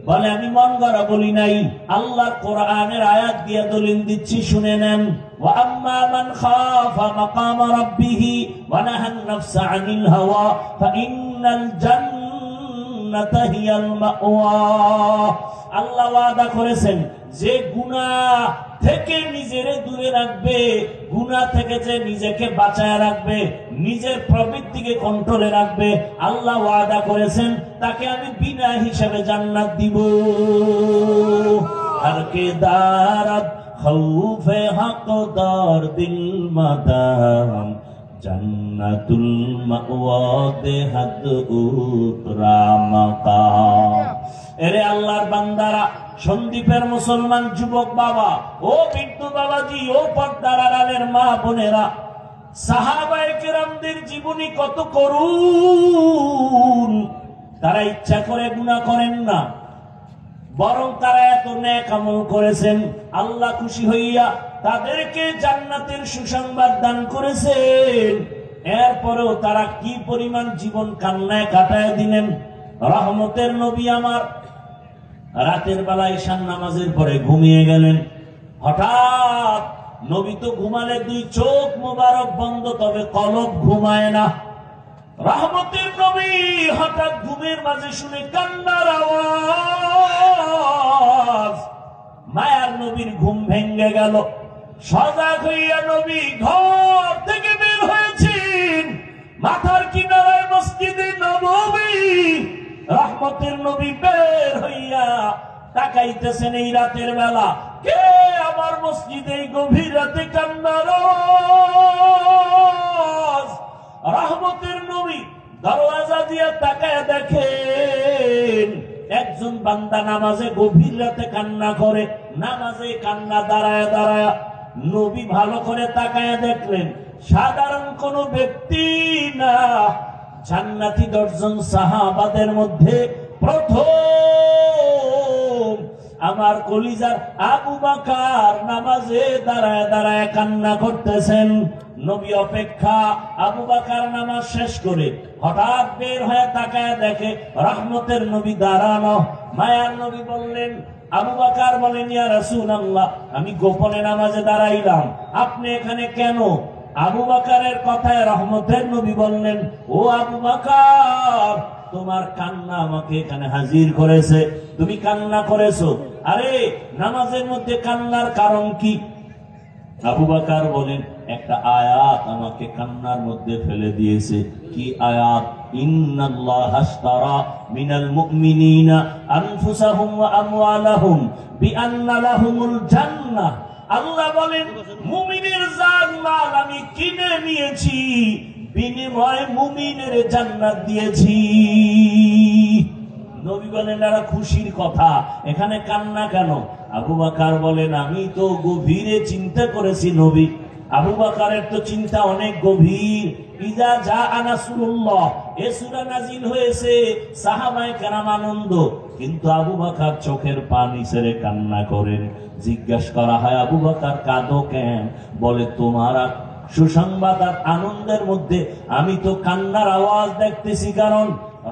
[SPEAKER 1] বলে, আমি মন গড়া বলি নাই, আল্লাহর কোরআনের আয়াত দিয়ে দলিল দিচ্ছি, শুনে নেন। ওয়া আম্মা মান খাফা মাকাম রাব্বিহি ওয়া নাহান নাফসা আনিল হাওয়া ফাইন্নাল জান্নাতা হিয়াল মাওয়া। আল্লাহ ওয়াদা করেছেন, যে গুনাহ থেকে নিজেরে দূরে রাখবে, গুনাহ থেকে যে নিজেকে বাঁচায় রাখবে, নিজের প্রবৃত্তিকে কন্ট্রোলে রাখবে, আল্লাহ ওয়াদা করেছেন তাকে আমি বিনা হিসাবে জান্নাত দিব। আর কে দারাত খৌফে হকদার দিল মাদাম জান্নাতুল মাওয়া দেহাদ উতরা মাকাম। এরে আল্লাহর বান্দারা, সন্দীপের মুসলমান যুবক বাবা, ও বৃদ্ধ বাবাজি, ও পর্দার আড়ালের মা বোনেরা, সাহাবায়ে কেরামদের জীবনী কত করুণ। তারা ইচ্ছা করে গুনাহ করেন না, বরং তারা এত নেক আমল করেছেন, আল্লাহ খুশি হইয়া তাদেরকে জান্নাতের সুসংবাদ দান করেছেন। এরপরেও তারা কি পরিমাণ জীবন কান্নায় কাটায় দিলেন। রহমতের নবী আমার রাতের বেলা ঈশান নামাজের পরে ঘুমিয়ে গেলেন। হঠাৎ নবী তো ঘুমালে 2 চোখ মোবারক বন্ধ, তবে কলব ঘুমায় না। রহমতের নবী হঠাৎ ঘুমের মাঝে শুনে কান্নার আওয়াজ। মায়ার নবীর ঘুম ভেঙে গেল। সজাগ হইয়া নবী ঘর থেকে বের হয়েছেন। মাথার কিনারায় মসজিদে নববী। রহমতের নবী বের হইয়া তাকাইতেছেন এই রাতের বেলা, কে আমার মসজিদে এই গভীর রাতে কান্নার আওয়াজ। রহমতের নবী দরওয়াজা দিয়ে তাকায় দেখেন একজন বান্দা নামাজে গভীর রাতে কান্না করে, নামাজে কান্না দাঁড়ায় দাঁড়ায়। নবী ভালো করে তাকায় দেখলেন সাধারণ কোন ব্যক্তি না, জান্নাতি 10 জন সাহাবাদের মধ্যে প্রথম আমার কলিজার আবু বকর নামাজে দাঁড়ায় দাঁড়ায় কান্না করতেছেন। নবী অপেক্ষা। আবু বকর নামাজ শেষ করে হঠাৎ বের হয়ে তাকায় দেখে রহমতের নবী দাঁড়ানো। মায়ার নবী বললেন, আবু বকর বলেন, ইয়া রাসূলুল্লাহ, আমি গোপনে নামাজে দাঁড়াইলাম, আপনি এখানে কেন? আবু বকরের কথায় রহমতের নবী বললেন, ও আবু বকর, তোমার কান্না আমাকে এখানে হাজির করেছে, তুমি কান্না করেছো। আরে নামাজের মধ্যে কান্নার কারণ কি? আবু বকর বলেন, একটা আয়াত আমাকে কান্নার মধ্যে ফেলে দিয়েছে। কি আয়াত? ইন্নাল্লাহা আশতারা মিনাল মুমিনিনা আনফুসাহুম ওয়া আমওয়ালাহুম বিআন্না লাহুমুল জান্নাহ। আল্লাহ বলেন, মুমিনের জান মাল আমি কিনে নিয়েছি, বিনিময়ে মুমিনের জান্নাত দিয়েছি। নবী বলেন, এটা খুশির কথা, এখানে কান্না কেন? আবু বকর বলেন, আমি তো গভীরে চিন্তা করেছি নবী। আবু বকরের তো চিন্তা অনেক গভীর। ইজা জাআ নাসরুল্লাহ, এই সূরা নাযিল হয়েছে, সাহাবায়ে কেরাম আনন্দ, কিন্তু আবু বকর চোখের পানি ছেড়ে কান্না করেন। জিজ্ঞাসা করা হয়, আবু বকর কাঁদো কেন? বলে, তোমার সুসংবাদ আর আনন্দের মধ্যে আমি তো কান্নার আওয়াজ দেখতেছি, কারণ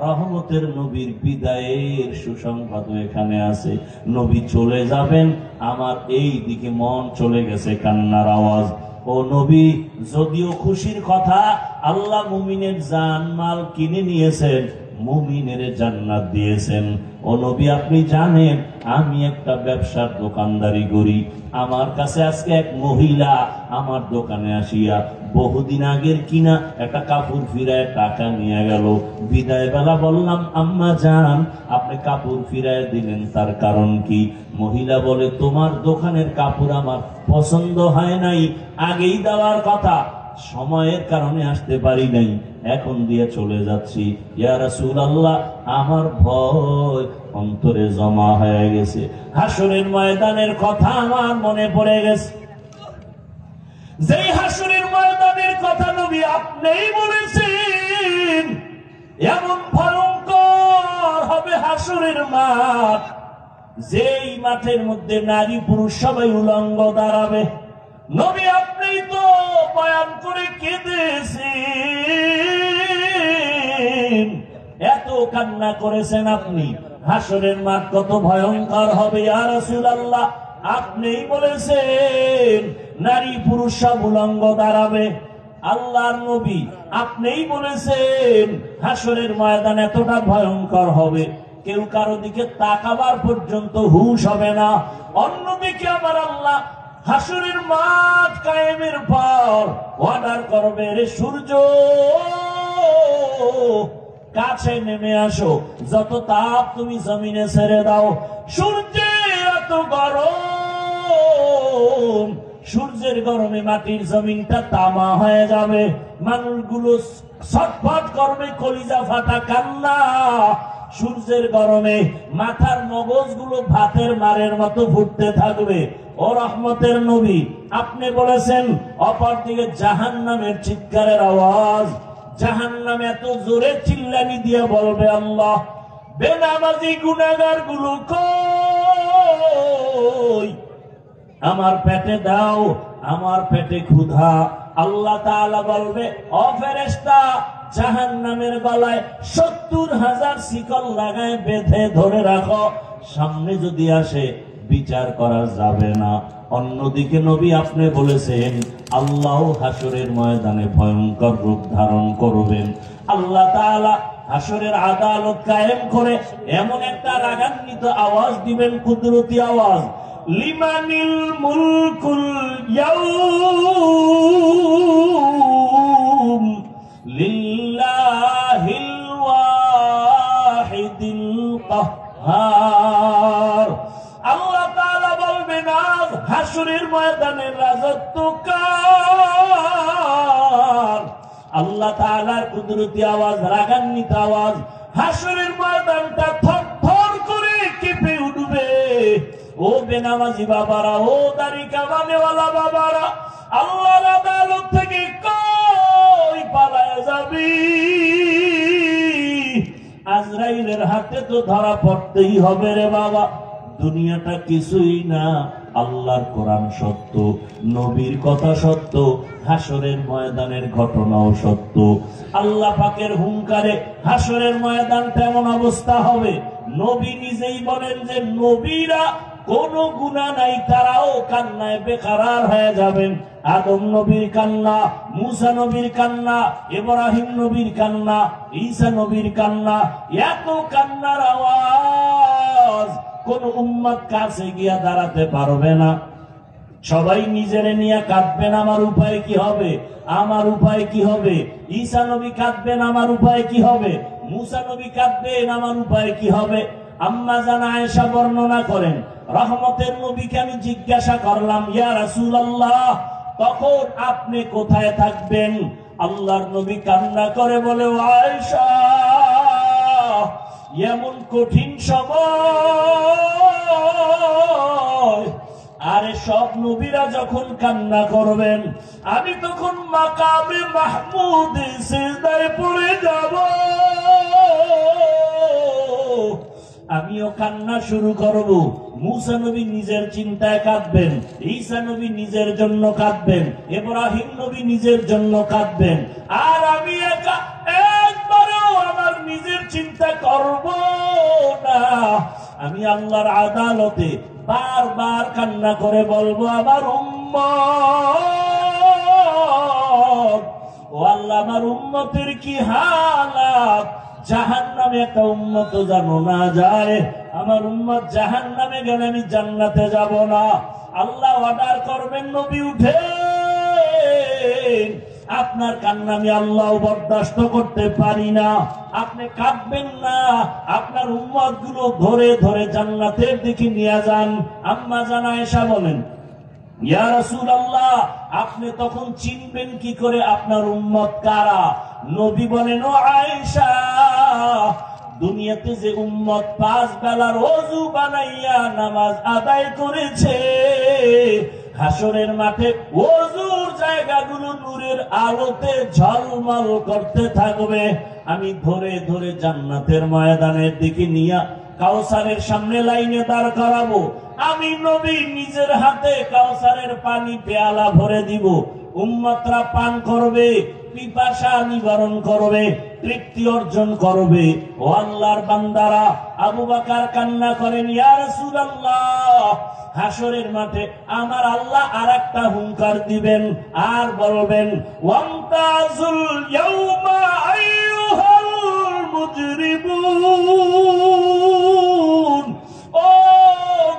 [SPEAKER 1] রহমতের নবীর বিদায়ের সুসংবাদ এখানে আছে। নবী চলে যাবেন, আমার এই দিকে মন চলে গেছে কান্নার আওয়াজ। ও নবী, যদিও খুশির কথা, আল্লাহ মুমিনের জান মাল কিনে নিয়েছেন, মুমিনের জান্নাত দিয়েছেন। ও নবী, আপনি জানেন আমি একটা ব্যবসার দোকানদারি করি। আমার কাছে আজকে এক মহিলা আমার দোকানে আসিয়া বহুদিন আগের কিনা একটা কাপড় ফিরায় টাকা নিয়ে গেল। বিদায় বেলা বললাম, আম্মা জান, আপনি কাপড় ফিরায় দিলেন, তার কারণ কি? মহিলা বলে, তোমার দোকানের কাপড় আমার পছন্দ হয় নাই, আগেই দেওয়ার কথা, সময়ের কারণে আসতে পারি নাই, এখন দিয়ে চলে যাচ্ছি। ইয়া রাসূলুল্লাহ, আমার ভয় অন্তরে জমা হয়ে গেছে, হাসরের ময়দানের কথা আমার মনে পড়ে গেছে। যেই হাসরের ময়দানের কথা নবী আপনিই বলেছেন, এমন ভয়ঙ্কর হবে হাসরের মাঠ, যেই মাঠের মধ্যে নারী পুরুষ সবাই উলঙ্গ দাঁড়াবে। নবী আপনিই তো বয়ান করে কেঁদেছেন, এত কান্না করেছেন আপনি। হাসরের মাঠ কত ভয়ঙ্কর হবে ইয়া রাসূলুল্লাহ, আপনিই বলেছেন নারী পুরুষ সব উলঙ্গ দাঁড়াবে। আল্লাহর নবী আপনিই বলেছেন হাসরের ময়দান এতটা ভয়ঙ্কর হবে, কেউ কারো দিকে তাকাবার পর্যন্ত হুঁশ হবে না। অন্যদিকে আমার আল্লাহ হাসরের মাঠ কায়েমের পর অর্ডার করবে, রে সূর্য কাছে নেমে আসো, যত তাপ তুমি জমিনে ছেড়ে দাও। সূর্যের এত গরম, সূর্যের গরমে মাটির জমিনটা তামা হয়ে যাবে, মানুষগুলো ছটফট করবে, কলিজা ফাটা কান্না। সূর্যের গরমে মাথার মগজগুলো ভাতের মারের মতো ফুটতে থাকবে। ও রহমতের নবী, আপনি বলেছেন অপরদিকে জাহান্নামের চিৎকারের আওয়াজ, জাহান্নাম এত জোরে চিল্লানি দিয়ে বলবে, আল্লাহ বেনামাজি গুনাহগার গুলো কই, আমার পেটে দাও, আমার পেটে ক্ষুধা। আল্লাহ তাআলা বলবে, ও ফেরেশতা, জাহান্নামের গলায় ৭০,০০০ শিকল লাগায় বেঁধে ধরে রাখো, সামনে যদি আসে বিচার করা যাবে না। অন্যদিকে নবী আপনি বলেছেন আল্লাহ হাসরের ময়দানে ভয়ঙ্কর রূপ ধারণ করবেন। আল্লাহ তাআলা হাসরের আদালত কায়েম করে এমন একটা রাগান্বিত আওয়াজ দিবেন, কুদরতি আওয়াজ, লিমানিল মুলকুল ইয়াউম লিল্লাহিল ওয়াহিদিল কাহ্হার। আল্লাহ তাআলা বলবেন, আজ হাসরের ময়দানের রাজত্ব কার? আল্লাহ তাআলার কুদরতি আওয়াজ, রাগান্বিত আওয়াজ, হাসরের ময়দানটা থরথর করে কেঁপে উঠবে। ও বেনামাজি বাবারা, ও দাড়ি কামানেওয়ালা বাবারা, আল্লাহর আদালত থেকে কই পালায় যাবি? আজরাইলের হাতে তো ধরা পড়তেই হবে রে বাবা। দুনিয়াটা কিছুই না, আল্লাহর কোরআন সত্য, নবীর কথা সত্য, হাসরের ময়দানের ঘটনাও সত্য। আল্লাহ পাকের হুঙ্কারে হাসরের ময়দান তেমন অবস্থা হবে। নবী নিজেই বলেন যে নবীরা কোনো গুনাহ নাই, তারাও কান্নায় বেকারার হয়ে যাবেন। আদম নবীর কান্না, মুসা নবীর কান্না, ইব্রাহিম নবীর কান্না, ঈসা নবীর কান্না, এত কান্নার আওয়াজ কোন উম্মত কাছে গিয়া দাঁড়াতে পারবে না। সবাই নিজেরে নিয়ে কাঁদবেন, আমার উপায় কি হবে, আমার উপায় কি হবে। ঈসা নবী কাঁদবেন, আমার উপায় কি হবে। মুসা নবী কাঁদবেন, আমার উপায় কি হবে। আম্মা জান আয়েশা বর্ণনা করেন, রহমতের নবীকে আমি জিজ্ঞাসা করলাম, ইয়া রাসূলুল্লাহ, তখন আপনি কোথায় থাকবেন? আল্লাহর নবী কান্না করে বলে, ও আয়েশা, এমন কঠিন সময়, আরে সব নবীরা যখন কান্না করবেন, আমি তখন মাকামে মাহমুদে সিজদায় পড়ে যাব, আমিও কান্না শুরু করব। মুসা নবী নিজের চিন্তায় কাঁদবেন, ঈসা নবী নিজের জন্য কাঁদবেন, ইব্রাহিম নবী নিজের জন্য কাঁদবেন, আর আমি একা একবারও আমার নিজের চিন্তা করব না। আমি আল্লাহর আদালতে বারবার কান্না করে বলবো, আমার উম্মত, ও আল্লাহ, আমার উম্মতের কি হালাত। জাহান্নামে একটা উম্মত জানো না যায়, আমার উম্মত জাহান্নামে গেলে আমি জান্নাতে যাব না। আল্লাহ অর্ডার করবেন, নবী উঠে, আপনার কান্না আমি আল্লাহ বরদাস্ত করতে পারি না, আপনি কাঁদবেন না, আপনার উম্মত গুলো ধরে ধরে জান্নাতের দিকে নিয়ে যান। আম্মা জান আয়েশা বলেন, ইয়া রাসূলুল্লাহ, আপনি তখন চিনবেন কি করে আপনার উম্মত কারা? নবী বলেন, ও আয়েশা, দুনিয়াতে যে উম্মত 5 বেলার ওযু বানাইয়া নামাজ আদায় করেছে, হাসরের মাঠে ওযুর জায়গাগুলো নূরের আলোতে ঝলমল করতে থাকবে। আমি ধরে ধরে জান্নাতের ময়দানের দিকে নিয়ে কাউসারের সামনে লাইনে দাঁড় করাবো। আমি নবী নিজের হাতে কাউসারের পানি পেয়ালা ভরে দিব, উম্মতরা পান করবে, পিপাসা নিবারণ করবে, তৃপ্তি অর্জন করবে। ও আল্লাহর বান্দারা, আবু বকর কান্না করেন, ইয়া রাসূলুল্লাহ, হাসরের মাঠে আমার আল্লাহ আরেকটা হুঙ্কার দিবেন আর বলবেন, ওয়ামতাজুল ইয়াউমা আইয়ুহাল মুজরিমুন, ও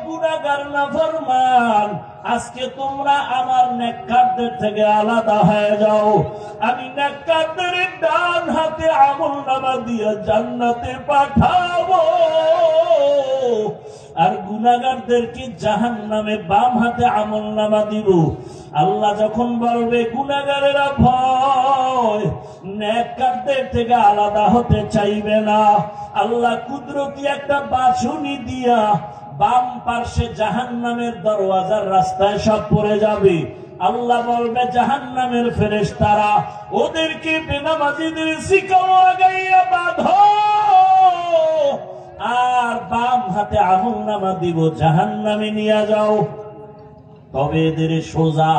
[SPEAKER 1] গুনাহগার নাফরমান, আজকে তোমরা আমার নেককারদের থেকে আলাদা হয়ে যাও। আমি নেককারদের ডান হাতে আমলনামা দিয়ে জান্নাতে পাঠাবো, আর গুনাহগারদেরকে জাহান্নামে বাম হাতে আমলনামা দিব। আল্লাহ যখন বলবে গুনাহগারেরা ভয়, নেককারদের থেকে আলাদা হতে চাইবে না, আল্লাহ কুদরতি একটা বাছুনি দিয়া বাম পার্শ্বে জাহান্নামের দরওয়াজার রাস্তায় সব পড়ে যাবে। আল্লাহ বলবে, জাহান্নামের ফেরেশতারা, ওদেরকে বেনামাজিদের শিকল লাগাইয়া বাঁধো, আর বাম হাতে আমলনামা দিব, জাহান্নামে নিয়ে যাও। তবে এদের সোজা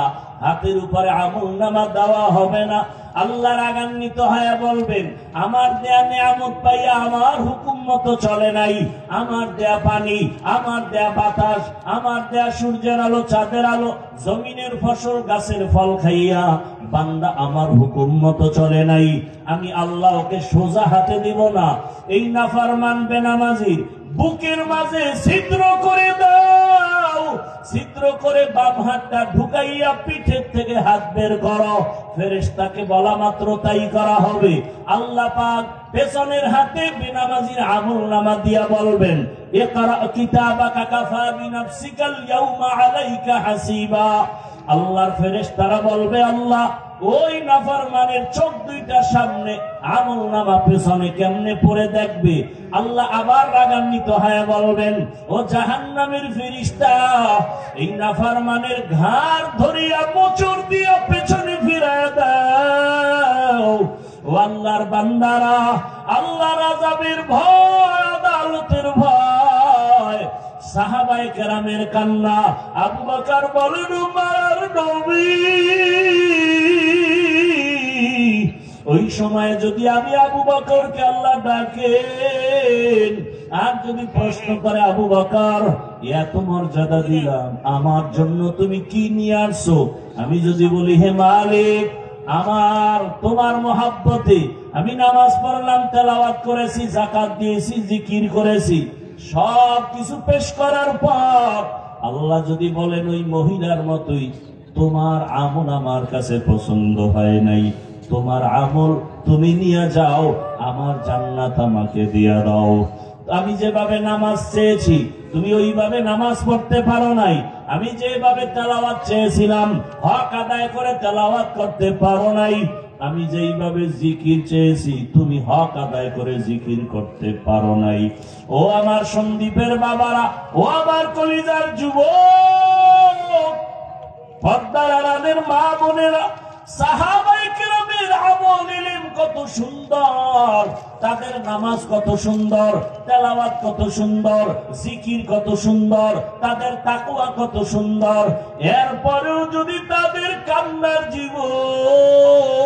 [SPEAKER 1] হাতের উপরে আমলনামা দেওয়া হবে না। আল্লাহ রাগান্বিত হয়ে বলবেন, আমার দেয়া নিয়ামত পাইয়া আমার হুকুম মতো চলে নাই, আমার দেয়া পানি, আমার দেয়া বাতাস, আমার দেয়া সূর্যের আলো, চাঁদের আলো, জমিনের ফসল, গাছের ফল খাইয়া বান্দা আমার হুকুম মতো চলে নাই, আমি আল্লাহ ওকে সোজা হাতে দিব না। এই নাফরমান বেনামাজির বুকের মাঝে ছিদ্র করে দাও, ছিদ্র করে বাম হাতটা ঢুকাইয়া পিঠের থেকে হাত বের করো। ফেরেশতাকে বলা মাত্র তাই করা হবে। আল্লাহ পাক পেছনের হাতে বেনামাজির আমলনামা দিয়া বলবেন, ইকরা কিতাবাকা কাফা বিনাফসিকাল ইয়াউমা আলাইকা হাসিবা। আল্লাহর ফেরেশতারা বলবে, আল্লাহ ওই নাফরমানের চোখ দুইটার সামনে আমলনামা পেছনে কেমনে পড়ে দেখবে। আল্লাহ আবার রাগান্বিত হয়ে বলবেন, ও জাহান্নামের ফেরেশতা, এই নাফরমানের ঘাড় ধরিয়া মোচড় দিয়া পেছনে ফিরায় দাও। ও আল্লাহর বান্দারা, আল্লাহর আযাবের ভয়, আদালতের ভয়, সাহাবায়ে কেরামের কান্না। আবু বকর বলেন, উমর নবী, ওই সময় যদি আমি আবু বকরকে আল্লাহ ডাকেন আর যদি প্রশ্ন করে, আবু বকর এত মর্যাদা দিলাম, আমার জন্য তুমি কি নিয়ে আসছো? আমি যদি বলি হে মালিক, আমার তোমার মহাব্বতে আমি নামাজ পড়লাম, তেলাওয়াত করেছি, যাকাত দিয়েছি, জিকির করেছি, সব কিছু পেশ করার পর আল্লাহ যদি বলেন ওই মহিলার মতোই তোমার আমল আমার কাছে পছন্দ হয় নাই, তোমার আমল তুমি নিয়ে যাও, আমার জান্নাত আমাকে দিয়া দাও। আমি যেভাবে নামাজ চেয়েছি তুমি ওইভাবে নামাজ পড়তে পারো নাই, আমি যেভাবে তেলাওয়াত চেয়েছিলাম হক আদায় করে তেলাওয়াত করতে পারো নাই, আমি যেইভাবে জিকির চেয়েছি তুমি হক আদায় করে জিকির করতে পারো নাই। ও আমার সন্দীপের বাবারা, ও আমার কলিজার যুবক, পর্দার আড়ালের মা বোনেরা, সাহাবায়ে কেরামের আমল ইলম কত সুন্দর, তাদের নামাজ কত সুন্দর, তেলাওয়াত কত সুন্দর, জিকির কত সুন্দর, তাদের তাকওয়া কত সুন্দর, এরপরেও যদি তাদের কান্নার জীবন,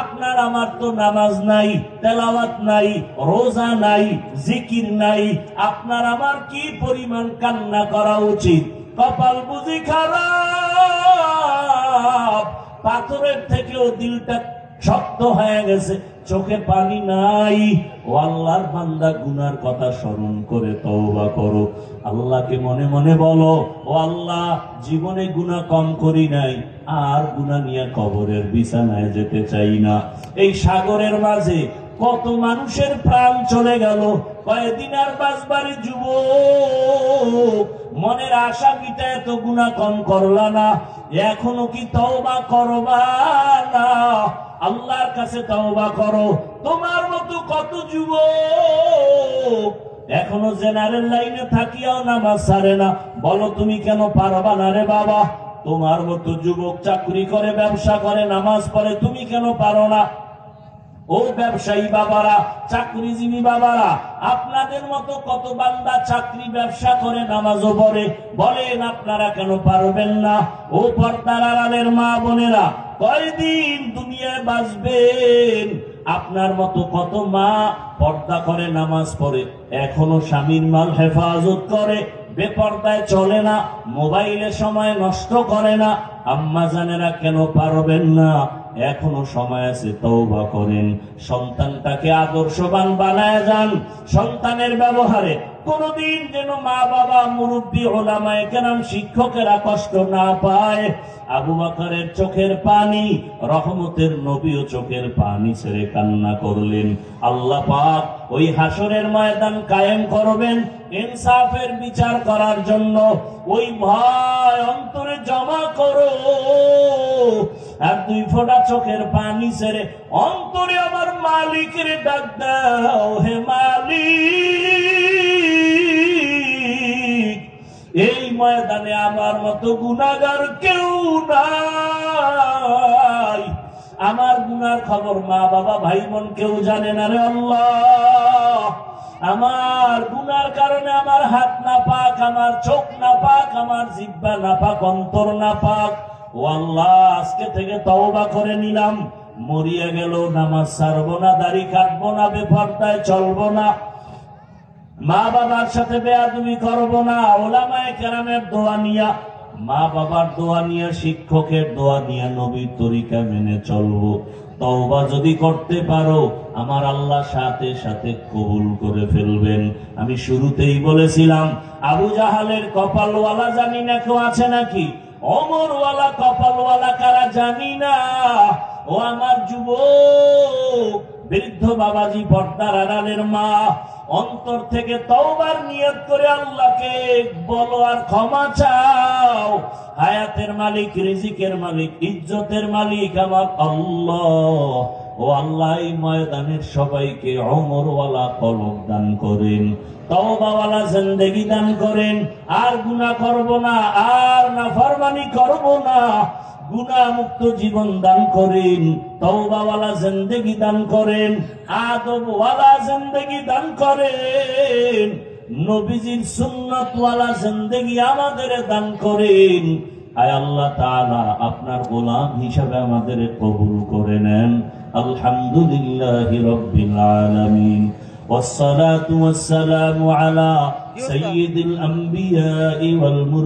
[SPEAKER 1] আপনার আমার তো নামাজ নাই, তেলাওয়াত নাই, রোজা নাই, জিকির নাই, আপনার আমার কি পরিমাণ কান্না করা উচিত? কপাল বুঝি খারাপ, পাথরের থেকেও দিলটা শক্ত হয়ে গেছে, চোখে পানি নাই। ও আল্লাহর বান্দা, গুনার কথা স্মরণ করে তওবা করো, আল্লাহকে মনে মনে বলো, ও আল্লাহ, জীবনে গুনাহ কম করি নাই, আর গুনাহ নিয়ে কবরের বিছানায় যেতে চাই না। এই সাগরের মাঝে কত মানুষের প্রাণ চলে গেল, কয়েকদিন আর বাঁচবারই যুবক, মনের আশা মিটায় তো গুনাহ কম করলা না, এখনো কি তওবা করবা না? আল্লাহর কাছে তওবা করো। তোমার মতো কত যুবক এখনো জেনারেল লাইনে থাকিয়াও নামাজ ছাড়ে না, বলো তুমি কেন পারবা না রে বাবা? তোমার মতো যুবক চাকরি করে, ব্যবসা করে, নামাজ পড়ে, তুমি কেন পারো না? ও ব্যবসায়ী বাবারা, চাকরিজীবী বাবারা, আপনাদের মতো কত বান্দা চাকরি ব্যবসা করে, নামাজও পড়ে, বলেন আপনারা কেন পারবেন না? ও পর্দার আড়ালের মা বোনেরা, কয়দিন দুনিয়ায় বাঁচবেন? আপনার মতো কত মা পর্দা করে, নামাজ পড়ে, এখনো স্বামীর মাল হেফাজত করে, বেপর্দায় চলে না, মোবাইলে সময় নষ্ট করে না। আম্মা জানেরা কেন পারবেন না? এখনো সময় আছে, তওবা করেন, সন্তানটাকে আদর্শবান বানায় যান। সন্তানের ব্যবহারে কোনদিন যেন মা বাবা, মুরব্বী, ওলামায়ে কেরাম, শিক্ষকেরা কষ্ট না পায়। আবু বকরের চোখের পানি, রহমতের নবীও চোখের পানি ছেড়ে কান্না করলেন। আল্লাহ পাক ওই হাসরের ময়দান কায়েম করবেন ইনসাফের বিচার করার জন্য। ওই ভয় অন্তরে জমা করো, আর 2 ফোঁটা চোখের পানি ছেড়ে অন্তরে আমার মালিকের ডাক দাও, হে মালিক, এই ময়দানে আমার মতো গুনাহগার কেউ নাই, আমার গুনার খবর মা বাবা ভাই বোন কেউ জানে না রে আল্লাহ। আমার গুনার কারণে আমার হাত না পাক, আমার চোখ না পাক, আমার জিহ্বা না পাক, অন্তর না পাক। ও আল্লাহ, আজকে থেকে তওবা করে নিলাম, মরিয়া গেল নামাজ ছাড়বো না, দাড়ি কাটবো না, বেপরদায় চলবো না, মা বাবার সাথে বেয়াদবি করবো না, ওলামায়ে কেরামের দোয়া নিয়া, মা বাবার দোয়া নিয়া, শিক্ষকের দোয়া নিয়া, নবীর তরিকা মেনে চলবো। তওবা যদি করতে পারো, আমার আল্লাহ সাথে সাথে কবুল করে ফেলবেন। আমি শুরুতেই বলেছিলাম, আবু জাহালের কপালওয়ালা জানি না কেউ আছে নাকি? ওমরওয়ালা কপালওয়ালা কারা জানি না। ও আমার যুবক, বৃদ্ধ বাবাজি, পর্দার আড়ালের মা, অন্তর থেকে তওবার নিয়ত করে আল্লাহকে বলো আর ক্ষমা চাও। হায়াতের মালিক, রিজিকের মালিক, ইজ্জতের মালিক আমার আল্লাহ। ও আল্লাহ, এই ময়দানের সবাইকে ওমরওয়ালা কলব দান করেন, তওবাওয়ালা জিন্দেগি দান করেন। আর গুনাহ করব না, আর নাফরমানি করব না, গুনাহ মুক্ত জীবন দান করেন, তওবাওয়ালা জিন্দেগি দান করেন, আদবওয়ালা জিন্দেগি দান করেন, নবীজির সুন্নতওয়ালা জিন্দেগি আমাদের দান করেন। আয় আল্লাহ তাআলা, আপনার গোলাম হিসাবে আমাদের কবুল করে নেন। আলহামদুলিল্লাহি রাব্বিল আলামিন। والصلاة والسلام على سيد الأنبياء والمرسلين